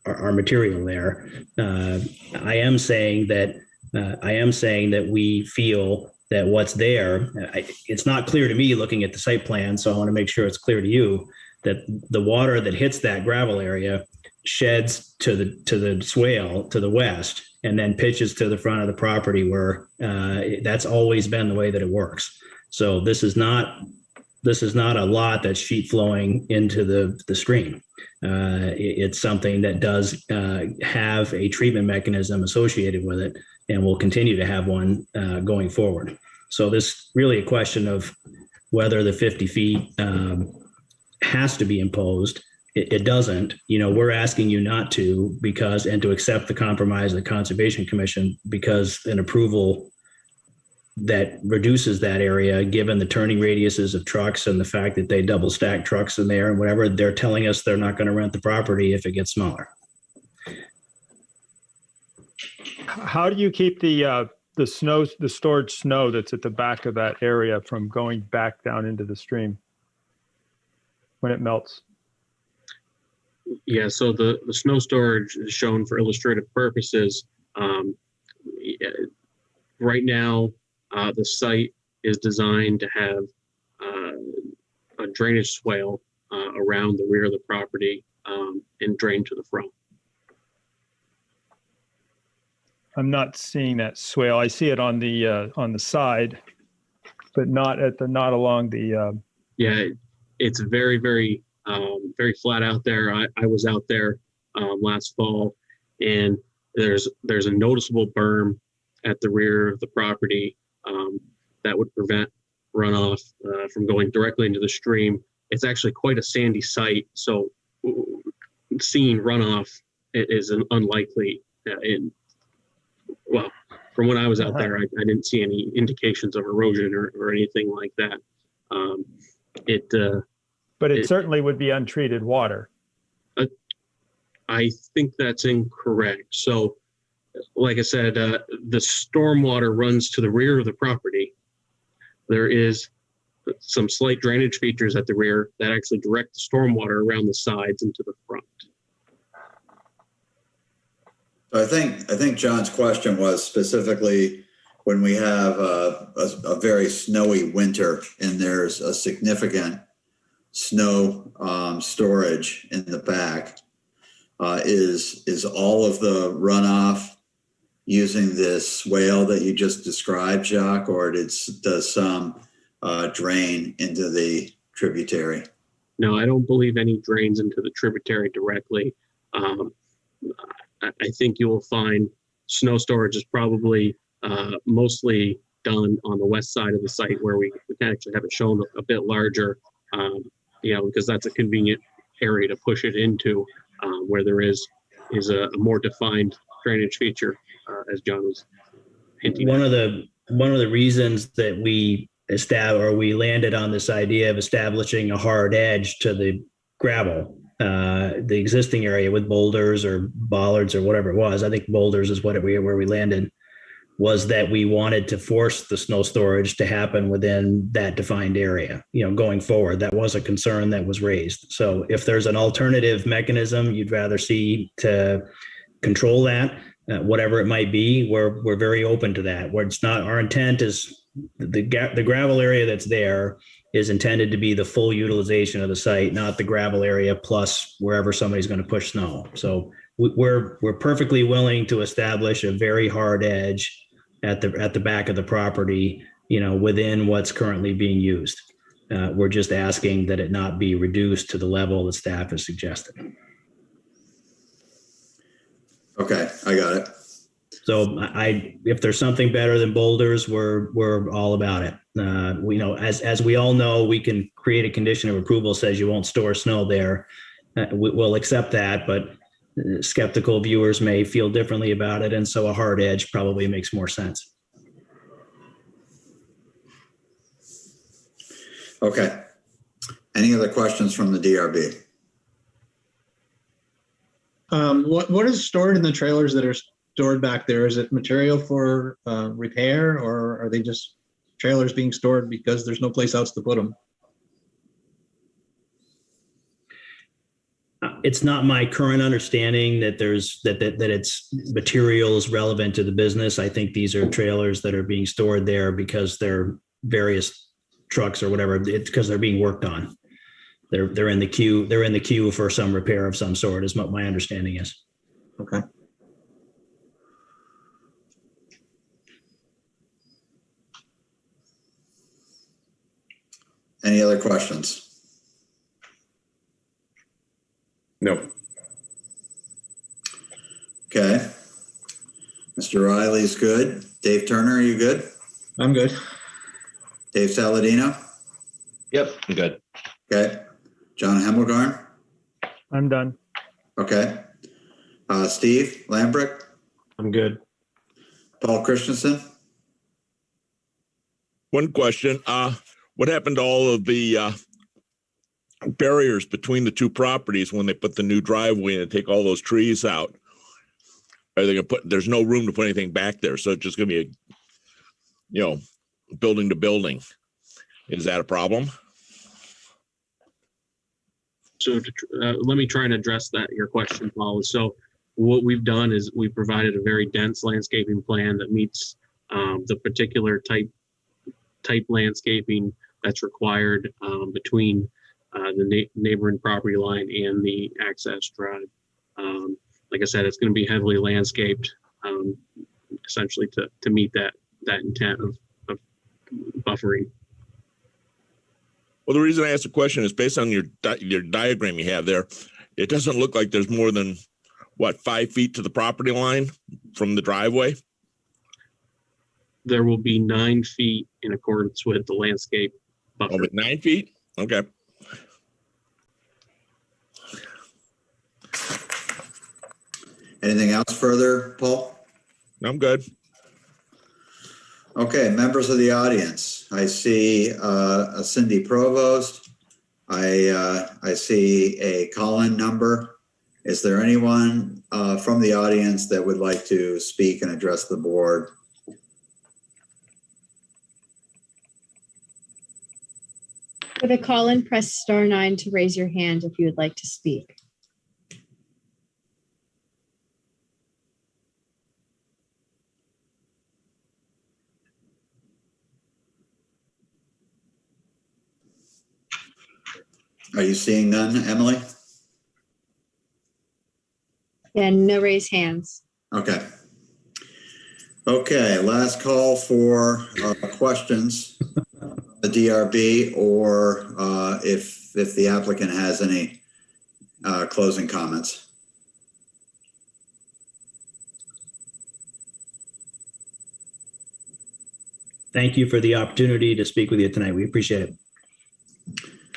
S2: are material there. I am saying that we feel that what's there, it's not clear to me looking at the site plan, so I want to make sure it's clear to you that the water that hits that gravel area sheds to the swale to the west and then pitches to the front of the property where that's always been the way that it works. So this is not a lot that's sheet flowing into the stream. It's something that does have a treatment mechanism associated with it and will continue to have one going forward. So this really a question of whether the 50 feet has to be imposed. It doesn't. We're asking you not to and to accept the compromise of the Conservation Commission, because an approval that reduces that area, given the turning radiuses of trucks and the fact that they double stack trucks in there and whatever, they're telling us they're not going to rent the property if it gets smaller.
S10: How do you keep the stored snow that's at the back of that area from going back down into the stream when it melts?
S6: Yeah, so the snow storage is shown for illustrative purposes. Right now, the site is designed to have a drainage swale around the rear of the property and drain to the front.
S10: I'm not seeing that swale. I see it on the side, but not along the.
S6: Yeah, it's very, very, very flat out there. I was out there last fall, and there's a noticeable berm at the rear of the property that would prevent runoff from going directly into the stream. It's actually quite a sandy site, so seeing runoff is an unlikely. Well, from when I was out there, I didn't see any indications of erosion or anything like that.
S10: But it certainly would be untreated water.
S6: I think that's incorrect. So, like I said, the stormwater runs to the rear of the property. There is some slight drainage features at the rear that actually direct the stormwater around the sides into the front.
S1: I think John's question was specifically when we have a very snowy winter and there's a significant snow storage in the back, is all of the runoff using this swale that you just described, Jacques, or does some drain into the tributary?
S6: No, I don't believe any drains into the tributary directly. I think you will find snow storage is probably mostly done on the west side of the site, where we can actually have it shown a bit larger, because that's a convenient area to push it into, where there is a more defined drainage feature, as John was hinting
S2: One
S6: at.
S2: of the reasons that we landed on this idea of establishing a hard edge to the gravel, the existing area with boulders or bollards or whatever it was, I think boulders is where we landed, was that we wanted to force the snow storage to happen within that defined area. Going forward, that was a concern that was raised. So if there's an alternative mechanism you'd rather see to control that, whatever it might be, we're very open to that. Where it's not, our intent is the gravel area that's there is intended to be the full utilization of the site, not the gravel area plus wherever somebody's going to push snow. So we're perfectly willing to establish a very hard edge at the back of the property, within what's currently being used. We're just asking that it not be reduced to the level that staff has suggested.
S1: Okay, I got it.
S2: So if there's something better than boulders, we're all about it. As we all know, we can create a condition of approval says you won't store snow there. We'll accept that, but skeptical viewers may feel differently about it, and so a hard edge probably makes more sense.
S1: Okay. Any other questions from the DRB?
S11: What is stored in the trailers that are stored back there? Is it material for repair, or are they just trailers being stored because there's no place else to put them?
S2: It's not my current understanding that that it's materials relevant to the business. I think these are trailers that are being stored there because they're various trucks or whatever. It's because they're being worked on. They're in the queue. They're in the queue for some repair of some sort, is what my understanding is.
S11: Okay.
S1: Any other questions?
S8: No.
S1: Okay. Mr. Riley's good. Dave Turner, are you good?
S11: I'm good.
S1: Dave Saladino?
S9: Yep, I'm good.
S1: Okay. John Hemmelgarn?
S10: I'm done.
S1: Okay. Steve Lambrick?
S7: I'm good.
S1: Paul Christensen?
S12: One question. What happened to all of the barriers between the two properties when they put the new driveway and take all those trees out? Are they going to there's no room to put anything back there. So it's just going to be building to building. Is that a problem?
S6: So let me try and address your question, Paul. So what we've done is we provided a very dense landscaping plan that meets the particular type landscaping that's required between the neighboring property line and the access drive. Like I said, it's going to be heavily landscaped, essentially to meet that intent of buffering.
S12: Well, the reason I asked the question is based on your diagram you have there. It doesn't look like there's more than 5 feet to the property line from the driveway.
S6: There will be 9 feet in accordance with the landscape buffer.
S12: Oh, but 9 feet? Okay.
S1: Anything else further, Paul?
S12: I'm good.
S1: Okay, members of the audience. I see a Cindy Provost. I see a call-in number. Is there anyone from the audience that would like to speak and address the board?
S5: For the call-in, press *9 to raise your hand if you would like to speak.
S1: Are you seeing none, Emily?
S5: Yeah, no raised hands.
S1: Okay. Okay, last call for questions, the DRB, or if the applicant has any closing comments.
S2: thank you for the opportunity to speak with you tonight. We appreciate it.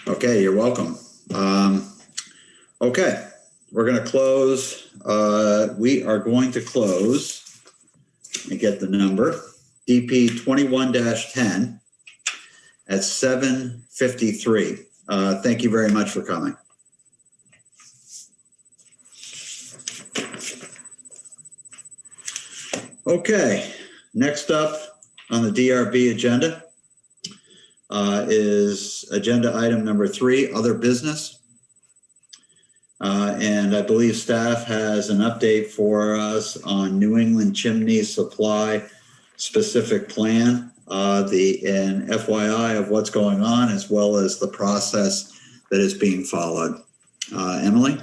S1: Okay, you're welcome. Okay, we're going to close. We are going to close. Let me get the number. DP 21-10 at 7:53. Thank you very much for coming. Okay, next up on the DRB agenda is agenda item number 3, other business. And I believe staff has an update for us on New England Chimney Supply specific plan, and FYI of what's going on, as well as the process that is being followed. Emily?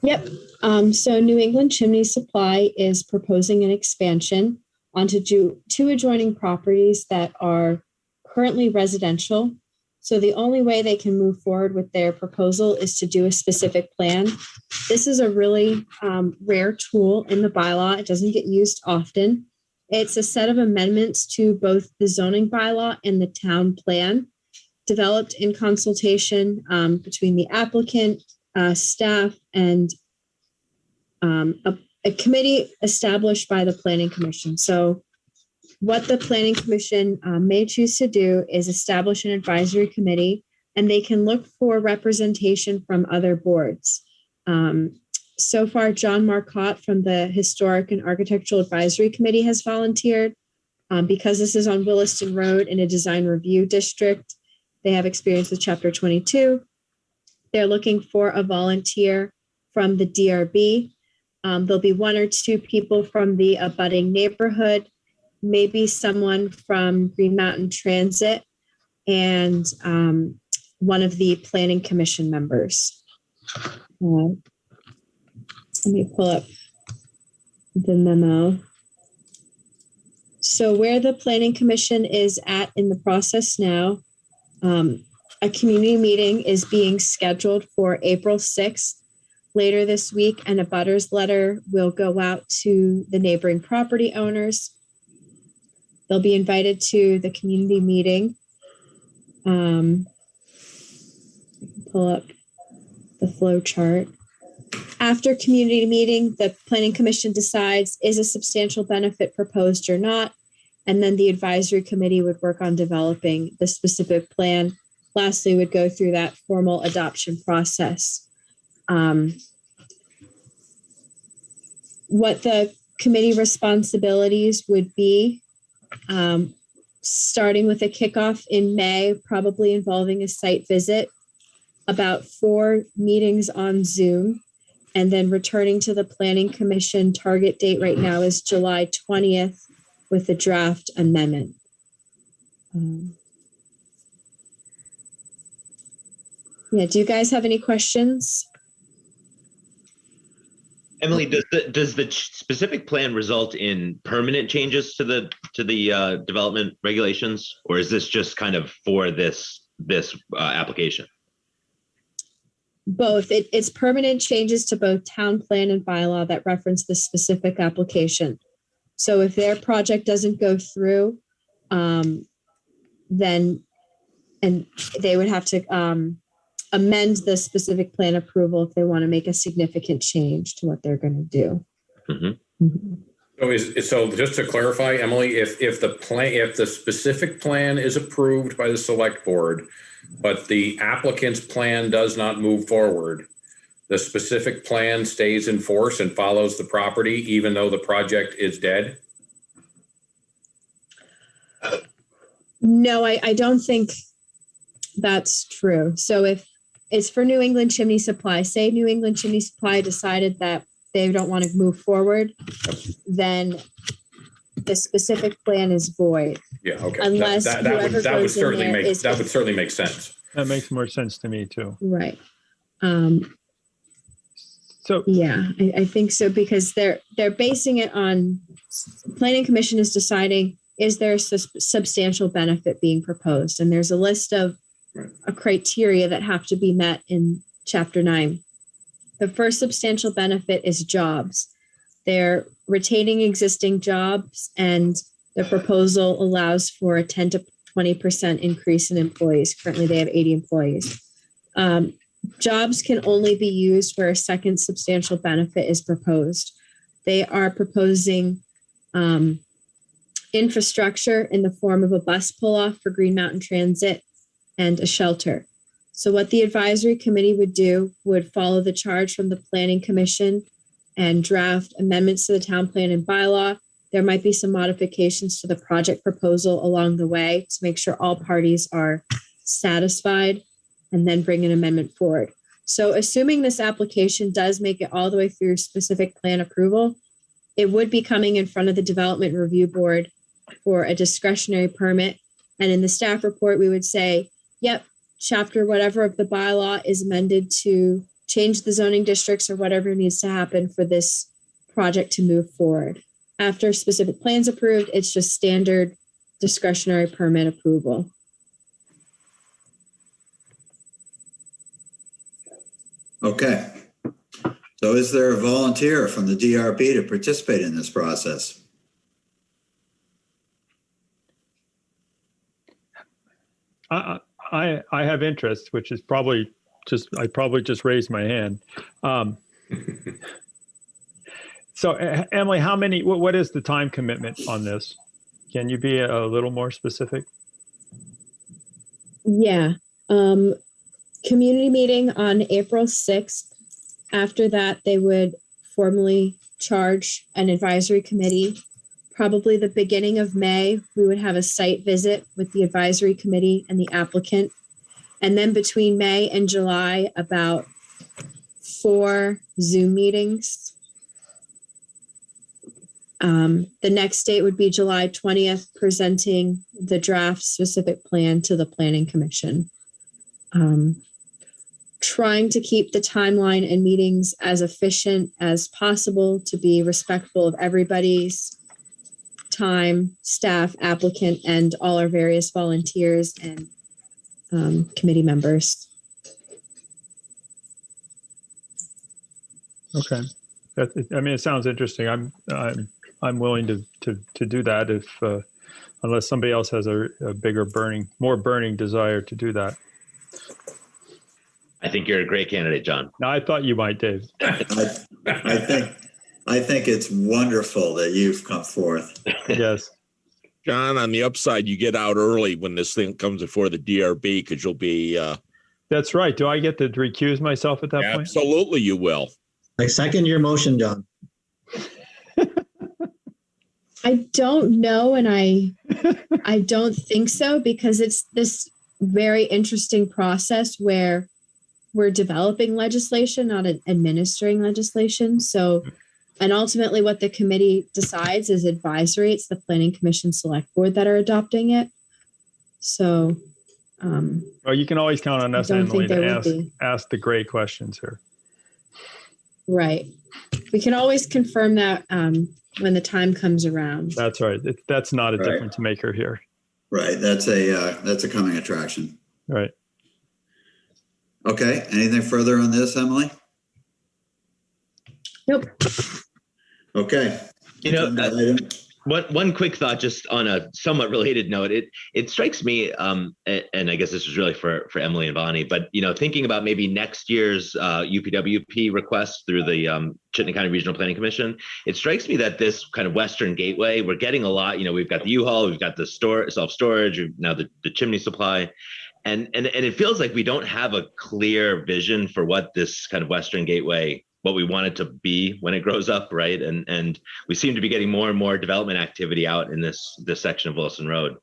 S5: Yep. So New England Chimney Supply is proposing an expansion onto two adjoining properties that are currently residential. So the only way they can move forward with their proposal is to do a specific plan. This is a really rare tool in the bylaw. It doesn't get used often. It's a set of amendments to both the zoning bylaw and the town plan, developed in consultation between the applicant, staff, and a committee established by the Planning Commission. So what the Planning Commission may choose to do is establish an advisory committee, and they can look for representation from other boards. So far, John Marcotte from the Historic and Architectural Advisory Committee has volunteered. Because this is on Williston Road in a design review district, they have experience with Chapter 22. They're looking for a volunteer from the DRB. There'll be 1 or 2 people from the abutting neighborhood, maybe someone from Green Mountain Transit, and one of the Planning Commission members. Let me pull up the memo. So where the Planning Commission is at in the process now, a community meeting is being scheduled for April 6th. Later this week, and a butters letter will go out to the neighboring property owners. They'll be invited to the community meeting. I can pull up the flow chart. After community meeting, the Planning Commission decides, is a substantial benefit proposed or not? And then the advisory committee would work on developing the specific plan. Lastly, would go through that formal adoption process. What the committee responsibilities would be, starting with a kickoff in May, probably involving a site visit, about 4 meetings on Zoom, and then returning to the Planning Commission. Target date right now is July 20th with a draft amendment. Yeah, do you guys have any questions?
S9: Emily, does the specific plan result in permanent changes to the development regulations, or is this just kind of for this application?
S5: Both. It's permanent changes to both town plan and bylaw that reference the specific application. So if their project doesn't go through, then they would have to amend the specific plan approval if they want to make a significant change to what they're going to do.
S9: Mm-hmm.
S5: Mm-hmm.
S13: So just to clarify, Emily, if the specific plan is approved by the select board, but the applicant's plan does not move forward, the specific plan stays in force and follows the property even though the project is dead?
S5: No, I don't think that's true. So if it's for New England Chimney Supply, say New England Chimney Supply decided that they don't want to move forward, then the specific plan is void.
S13: Yeah, okay.
S5: Unless
S13: that would certainly make sense.
S10: That makes more sense to me too.
S5: Right.
S10: So
S5: yeah, I think so, because they're basing it on Planning Commission is deciding, is there a substantial benefit being proposed? And there's a list of a criteria that have to be met in Chapter 9. The first substantial benefit is jobs. They're retaining existing jobs, and the proposal allows for a 10 to 20% increase in employees. Currently, they have 80 employees. Jobs can only be used where a second substantial benefit is proposed. They are proposing infrastructure in the form of a bus pull-off for Green Mountain Transit and a shelter. So what the advisory committee would do would follow the charge from the Planning Commission and draft amendments to the town plan and bylaw. There might be some modifications to the project proposal along the way to make sure all parties are satisfied, and then bring an amendment forward. So assuming this application does make it all the way through specific plan approval, it would be coming in front of the Development Review Board for a discretionary permit. And in the staff report, we would say, yep, chapter whatever of the bylaw is amended to change the zoning districts or whatever needs to happen for this project to move forward. After specific plans approved, it's just standard discretionary permit approval.
S1: Okay. So is there a volunteer from the DRB to participate in this process?
S10: I have interest, which is probably I probably just raised my hand. So Emily, what is the time commitment on this? Can you be a little more specific?
S5: Yeah. Community meeting on April 6th. After that, they would formally charge an advisory committee. Probably the beginning of May, we would have a site visit with the advisory committee and the applicant. And then between May and July, about 4 Zoom meetings. The next date would be July 20th, presenting the draft specific plan to the Planning Commission. Trying to keep the timeline and meetings as efficient as possible to be respectful of everybody's time, staff, applicant, and all our various volunteers and committee members.
S10: Okay. It sounds interesting. I'm willing to do that if unless somebody else has a more burning desire to do that.
S9: I think you're a great candidate, John.
S10: No, I thought you might, Dave.
S1: I think it's wonderful that you've come forth.
S10: Yes.
S12: John, on the upside, you get out early when this thing comes before the DRB because you'll be.
S10: That's right. Do I get to recuse myself at that point?
S12: Absolutely, you will.
S11: I second your motion, John.
S5: I don't know, and I don't think so, because it's this very interesting process where we're developing legislation, not administering legislation. So, and ultimately what the committee decides is advisory. It's the Planning Commission Select Board that are adopting it. So,
S10: well, you can always count on us, Emily, to ask the great questions here.
S5: Right. We can always confirm that when the time comes around.
S10: That's right. That's not a difference maker here.
S1: Right. That's a coming attraction.
S10: Right.
S1: Okay. Anything further on this, Emily?
S5: Nope.
S1: Okay.
S9: One quick thought, just on a somewhat related note. It strikes me, and I guess this is really for Emily and Bonnie, but thinking about maybe next year's UPWP request through the Chittenden County Regional Planning Commission, it strikes me that this kind of Western Gateway, we're getting a lot. We've got the U-Haul, we've got the self-storage, now the chimney supply. And it feels like we don't have a clear vision for what this kind of Western Gateway, what we want it to be when it grows up, right? And we seem to be getting more and more development activity out in this section of Williston Road.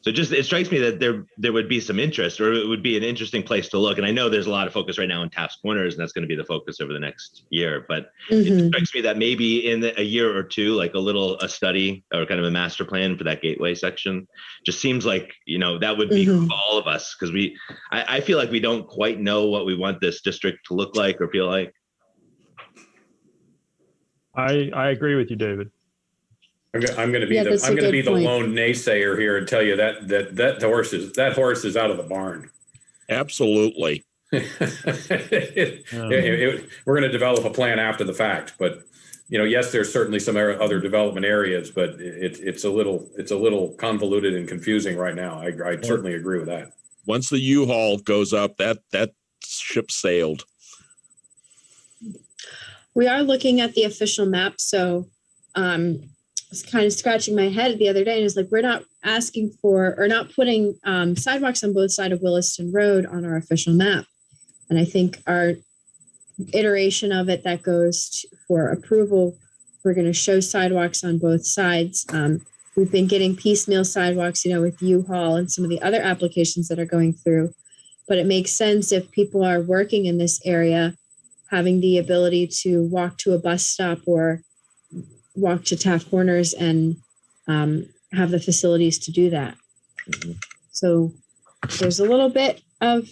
S9: So it strikes me that there would be some interest, or it would be an interesting place to look. And I know there's a lot of focus right now on Taft's Corners, and that's going to be the focus over the next year. But it strikes me that maybe in a year or two, like a study or kind of a master plan for that gateway section, just seems like, that would be for all of us, because I feel like we don't quite know what we want this district to look like or feel like.
S10: I agree with you, David.
S13: I'm going to be the lone naysayer here and tell you that horse is out of the barn.
S12: Absolutely.
S13: We're going to develop a plan after the fact, but yes, there's certainly some other development areas, but it's a little convoluted and confusing right now. I certainly agree with that.
S12: Once the U-Haul goes up, that ship sailed.
S5: We are looking at the official map. So I was kind of scratching my head the other day and it's like, we're not asking for or not putting sidewalks on both sides of Williston Road on our official map. And I think our iteration of it that goes for approval, we're going to show sidewalks on both sides. We've been getting piecemeal sidewalks, with U-Haul and some of the other applications that are going through. But it makes sense if people are working in this area, having the ability to walk to a bus stop or walk to Taft Corners and have the facilities to do that. So there's a little bit of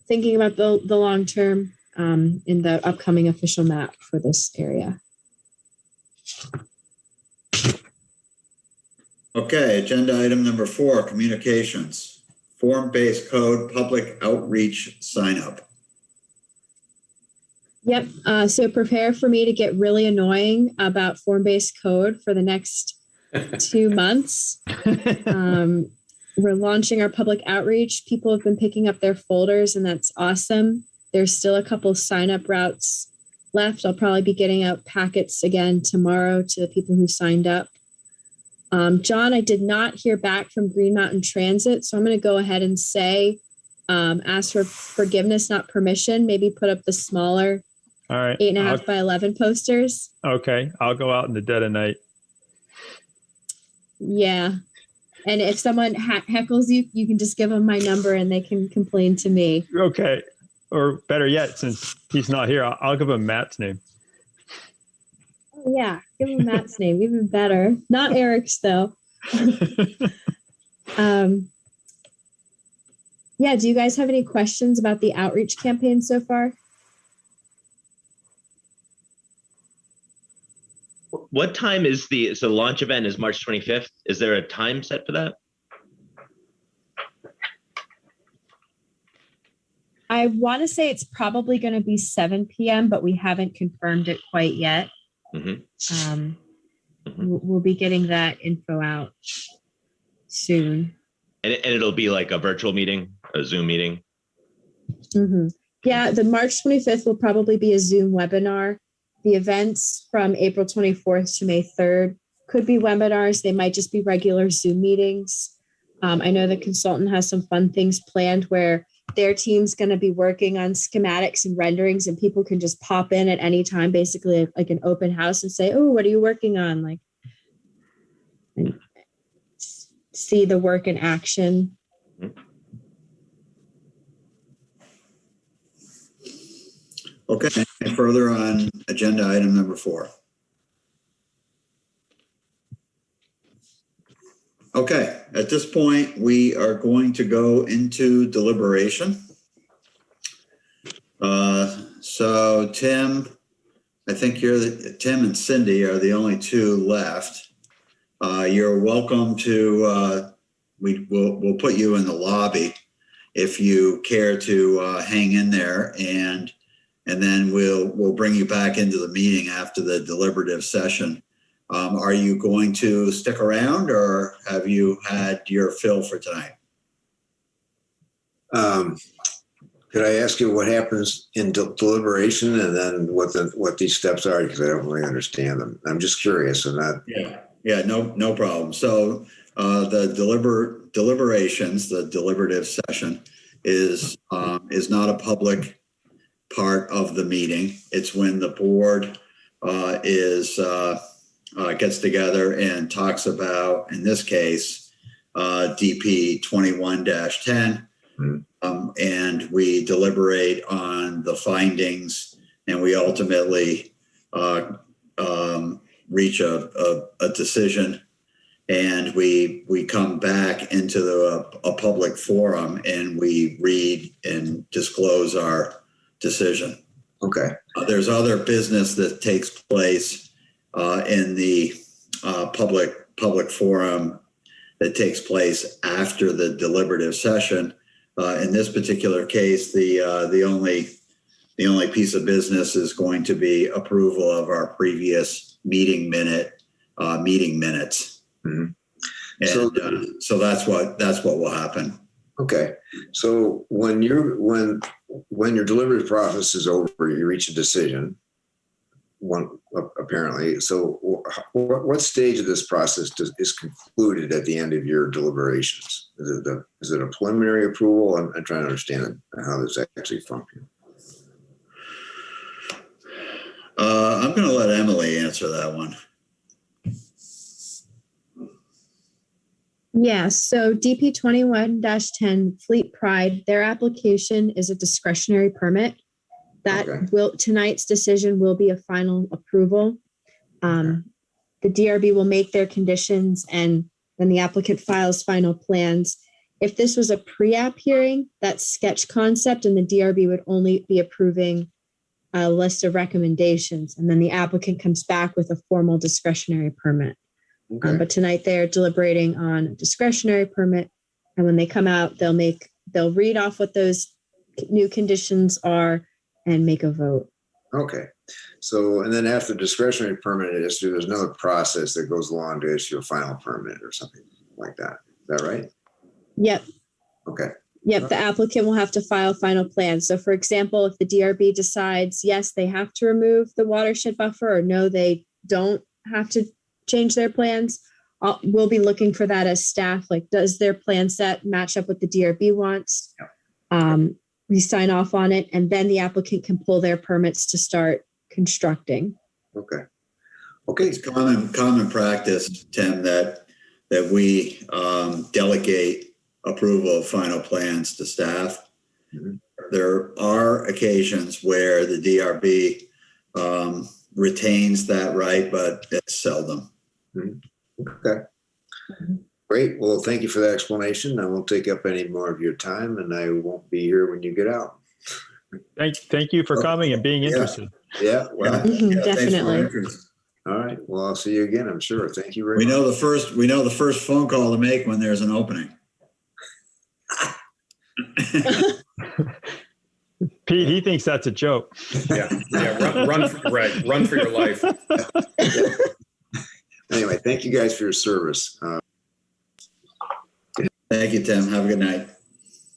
S5: thinking about the long term in the upcoming official map for this area.
S1: Okay, agenda item number 4, communications. Form-based code public outreach sign up.
S5: Yep. So prepare for me to get really annoying about form-based code for the next 2 months. We're launching our public outreach. People have been picking up their folders, and that's awesome. There's still a couple sign-up routes left. I'll probably be getting out packets again tomorrow to the people who signed up. John, I did not hear back from Green Mountain Transit, so I'm going to go ahead and say, ask for forgiveness, not permission. Maybe put up the smaller,
S10: all right,
S5: 8.5 by 11 posters.
S10: Okay, I'll go out in the dead of night.
S5: Yeah. And if someone heckles you, you can just give them my number and they can complain to me.
S10: Okay. Or better yet, since he's not here, I'll give him Matt's name.
S5: Oh, yeah. Give him Matt's name. Even better. Not Eric's, though. Yeah. Do you guys have any questions about the outreach campaign so far?
S9: What time is the launch event is March 25th. Is there a time set for that?
S5: I want to say it's probably going to be 7 p.m., but we haven't confirmed it quite yet. We'll be getting that info out soon.
S9: And it'll be like a virtual meeting, a Zoom meeting?
S5: Yeah, the March 25th will probably be a Zoom webinar. The events from April 24th to May 3rd could be webinars. They might just be regular Zoom meetings. I know the consultant has some fun things planned where their team's going to be working on schematics and renderings, and people can just pop in at any time, basically like an open house, and say, "Oh, what are you working on?" Like, and see the work in action.
S1: Okay, and further on agenda item number 4. Okay, at this point, we are going to go into deliberation. So Tim, I think Tim and Cindy are the only 2 left. You're welcome to, we'll put you in the lobby if you care to hang in there, and then we'll bring you back into the meeting after the deliberative session. Are you going to stick around, or have you had your fill for tonight?
S4: Could I ask you what happens in deliberation, and then what these steps are? Because I don't really understand them. I'm just curious. I'm not.
S1: Yeah, no problem. So the deliberations, the deliberative session, is not a public part of the meeting. It's when the board gets together and talks about, in this case, DP 21-10, and we deliberate on the findings, and we ultimately reach a decision, and we come back into a public forum, and we read and disclose our decision.
S4: Okay.
S1: There's other business that takes place in the public forum that takes place after the deliberative session. In this particular case, the only piece of business is going to be approval of our previous meeting minutes.
S4: Mhm.
S1: And so that's what will happen.
S4: Okay. So when your delivery process is over, you reach a decision. Apparently. So what stage of this process is concluded at the end of your deliberations? Is it a preliminary approval? I'm trying to understand how this actually functions.
S1: I'm going to let Emily answer that one.
S5: Yeah, so DP 21-10 Fleet Pride, their application is a discretionary permit. That tonight's decision will be a final approval. The DRB will make their conditions and then the applicant files final plans. If this was a pre-app hearing, that's sketch concept, and the DRB would only be approving a list of recommendations, and then the applicant comes back with a formal discretionary permit. But tonight they're deliberating on a discretionary permit, and when they come out, they'll read off what those new conditions are and make a vote.
S4: Okay. So, and then after discretionary permit is issued, there's another process that goes along to issue a final permit or something like that. Is that right?
S5: Yep.
S4: Okay.
S5: Yep, the applicant will have to file final plans. So for example, if the DRB decides, yes, they have to remove the watershed buffer, or no, they don't have to change their plans, we'll be looking for that as staff. Like, does their plan set match up what the DRB wants? We sign off on it, and then the applicant can pull their permits to start constructing.
S4: Okay.
S1: It's common practice, Tim, that we delegate approval of final plans to staff. Mm-hmm. There are occasions where the DRB retains that right, but it's seldom.
S4: Mm-hmm. Okay. Great. Well, thank you for that explanation. I won't take up any more of your time, and I won't be here when you get out.
S10: Thank you for coming and being interested.
S4: Yeah. Well,
S5: definitely.
S4: All right. Well, I'll see you again, I'm sure. Thank you very
S1: much. We know the first phone call to make when there's an opening.
S10: Pete, he thinks that's a joke.
S13: Yeah. Run for your life.
S4: Anyway, thank you guys for your service.
S1: Thank you, Tim. Have a good night.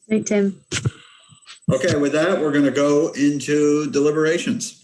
S5: Night, Tim.
S1: Okay, with that, we're going to go into deliberations.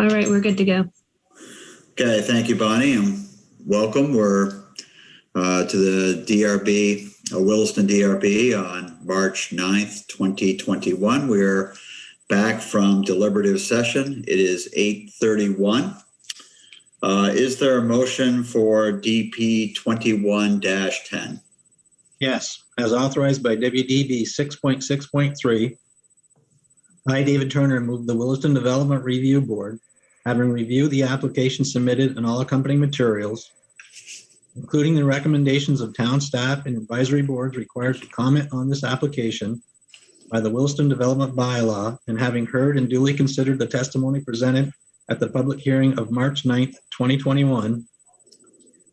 S3: All right, we're good to go.
S1: Okay, thank you, Bonnie, and welcome. We're to the DRB, Williston DRB on March 9th, 2021. We're back from deliberative session. It is 8:31. Is there a motion for DP 21-10?
S11: Yes, as authorized by WDB 6.6.3, I, David Turner, move the Williston Development Review Board, having reviewed the application submitted and all accompanying materials, including the recommendations of town staff and advisory boards required to comment on this application by the Williston Development Bylaw, and having heard and duly considered the testimony presented at the public hearing of March 9th, 2021,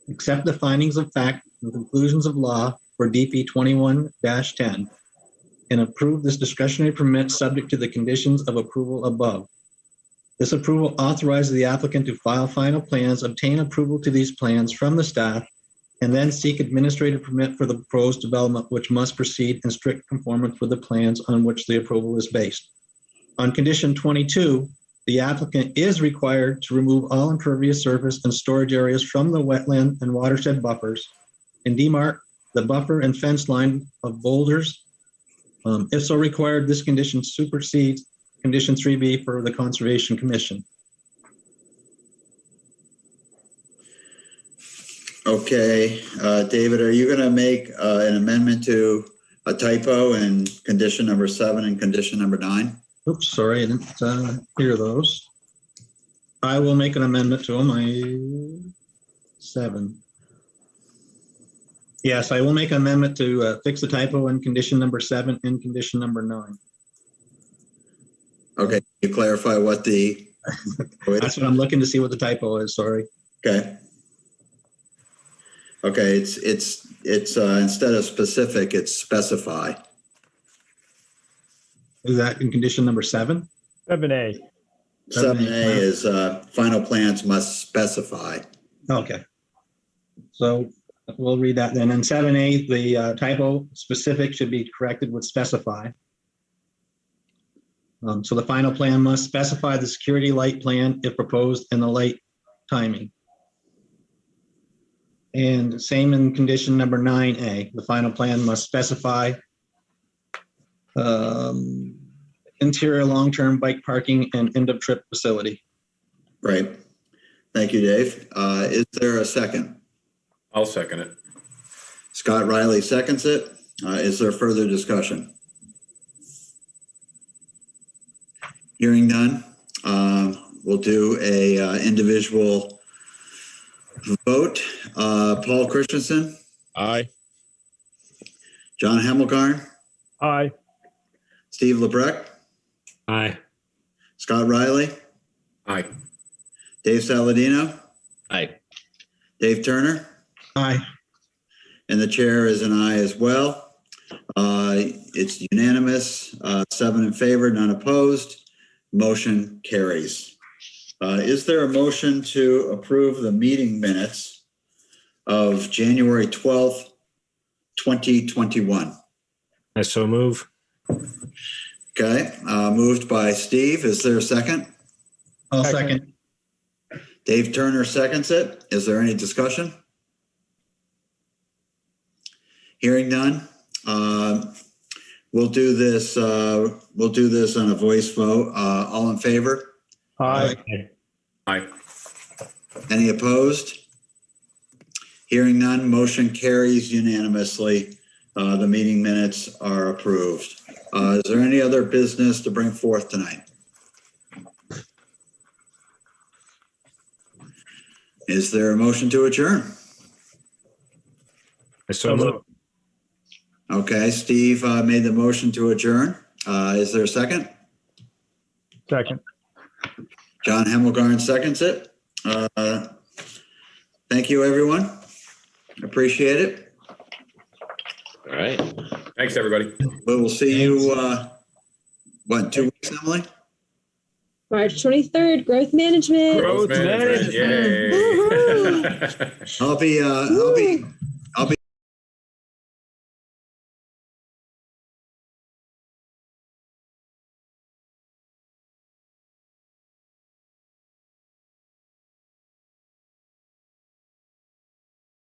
S11: accept the findings of fact and conclusions of law for DP 21-10, and approve this discretionary permit subject to the conditions of approval above. This approval authorizes the applicant to file final plans, obtain approval to these plans from the staff, and then seek administrative permit for the proposed development, which must proceed in strict conformance with the plans on which the approval is based. On condition 22, the applicant is required to remove all impervious surface and storage areas from the wetland and watershed buffers and demarc the buffer and fence line of boulders. If so required, this condition supersedes condition 3B for the Conservation Commission.
S1: Okay, David, are you going to make an amendment to a typo in condition number 7 and condition number 9?
S11: Oops, sorry, I didn't hear those. I will make an amendment to them. 7. Yes, I will make an amendment to fix the typo in condition number 7 and condition number 9.
S1: Okay, you clarify what the...
S11: That's what I'm looking to see what the typo is, sorry.
S1: Okay. Okay, it's instead of specific, it's specify.
S11: Is that in condition number 7?
S10: 7A.
S1: 7A is final plans must specify.
S11: Okay. So we'll read that then. In 7A, the typo specific should be corrected with specify. So the final plan must specify the security light plan if proposed and the light timing. And same in condition number 9A, the final plan must specify interior long-term bike parking and end of trip facility.
S1: Right. Thank you, Dave. Is there a second?
S13: I'll second it.
S1: Scott Riley seconds it. Is there further discussion? Hearing none, we'll do a individual vote. Paul Christensen.
S12: Aye.
S1: John Hemmelgarn.
S10: Aye.
S1: Steve Lebrecht.
S2: Aye.
S1: Scott Riley.
S13: Aye.
S1: Dave Saladino.
S9: Aye.
S1: Dave Turner.
S11: Aye.
S1: And the chair is an aye as well. It's unanimous, 7 in favor, none opposed. Motion carries. Is there a motion to approve the meeting minutes of January 12th, 2021?
S2: I so move.
S1: Okay, moved by Steve. Is there a second?
S11: I'll second.
S1: Dave Turner seconds it. Is there any discussion? Hearing none. We'll do this on a voice vote. All in favor?
S10: Aye.
S13: Aye.
S1: Any opposed? Hearing none, motion carries unanimously. The meeting minutes are approved. Is there any other business to bring forth tonight? Is there a motion to adjourn?
S2: I so move.
S1: Okay, Steve made the motion to adjourn. Is there a second?
S10: Second.
S1: John Hemmelgarn seconds it. Thank you, everyone. Appreciate it.
S9: All right.
S13: Thanks, everybody.
S1: We will see you, 2 weeks, Emily?
S5: March 23rd, growth management.
S13: Growth management. Yay.
S1: I'll be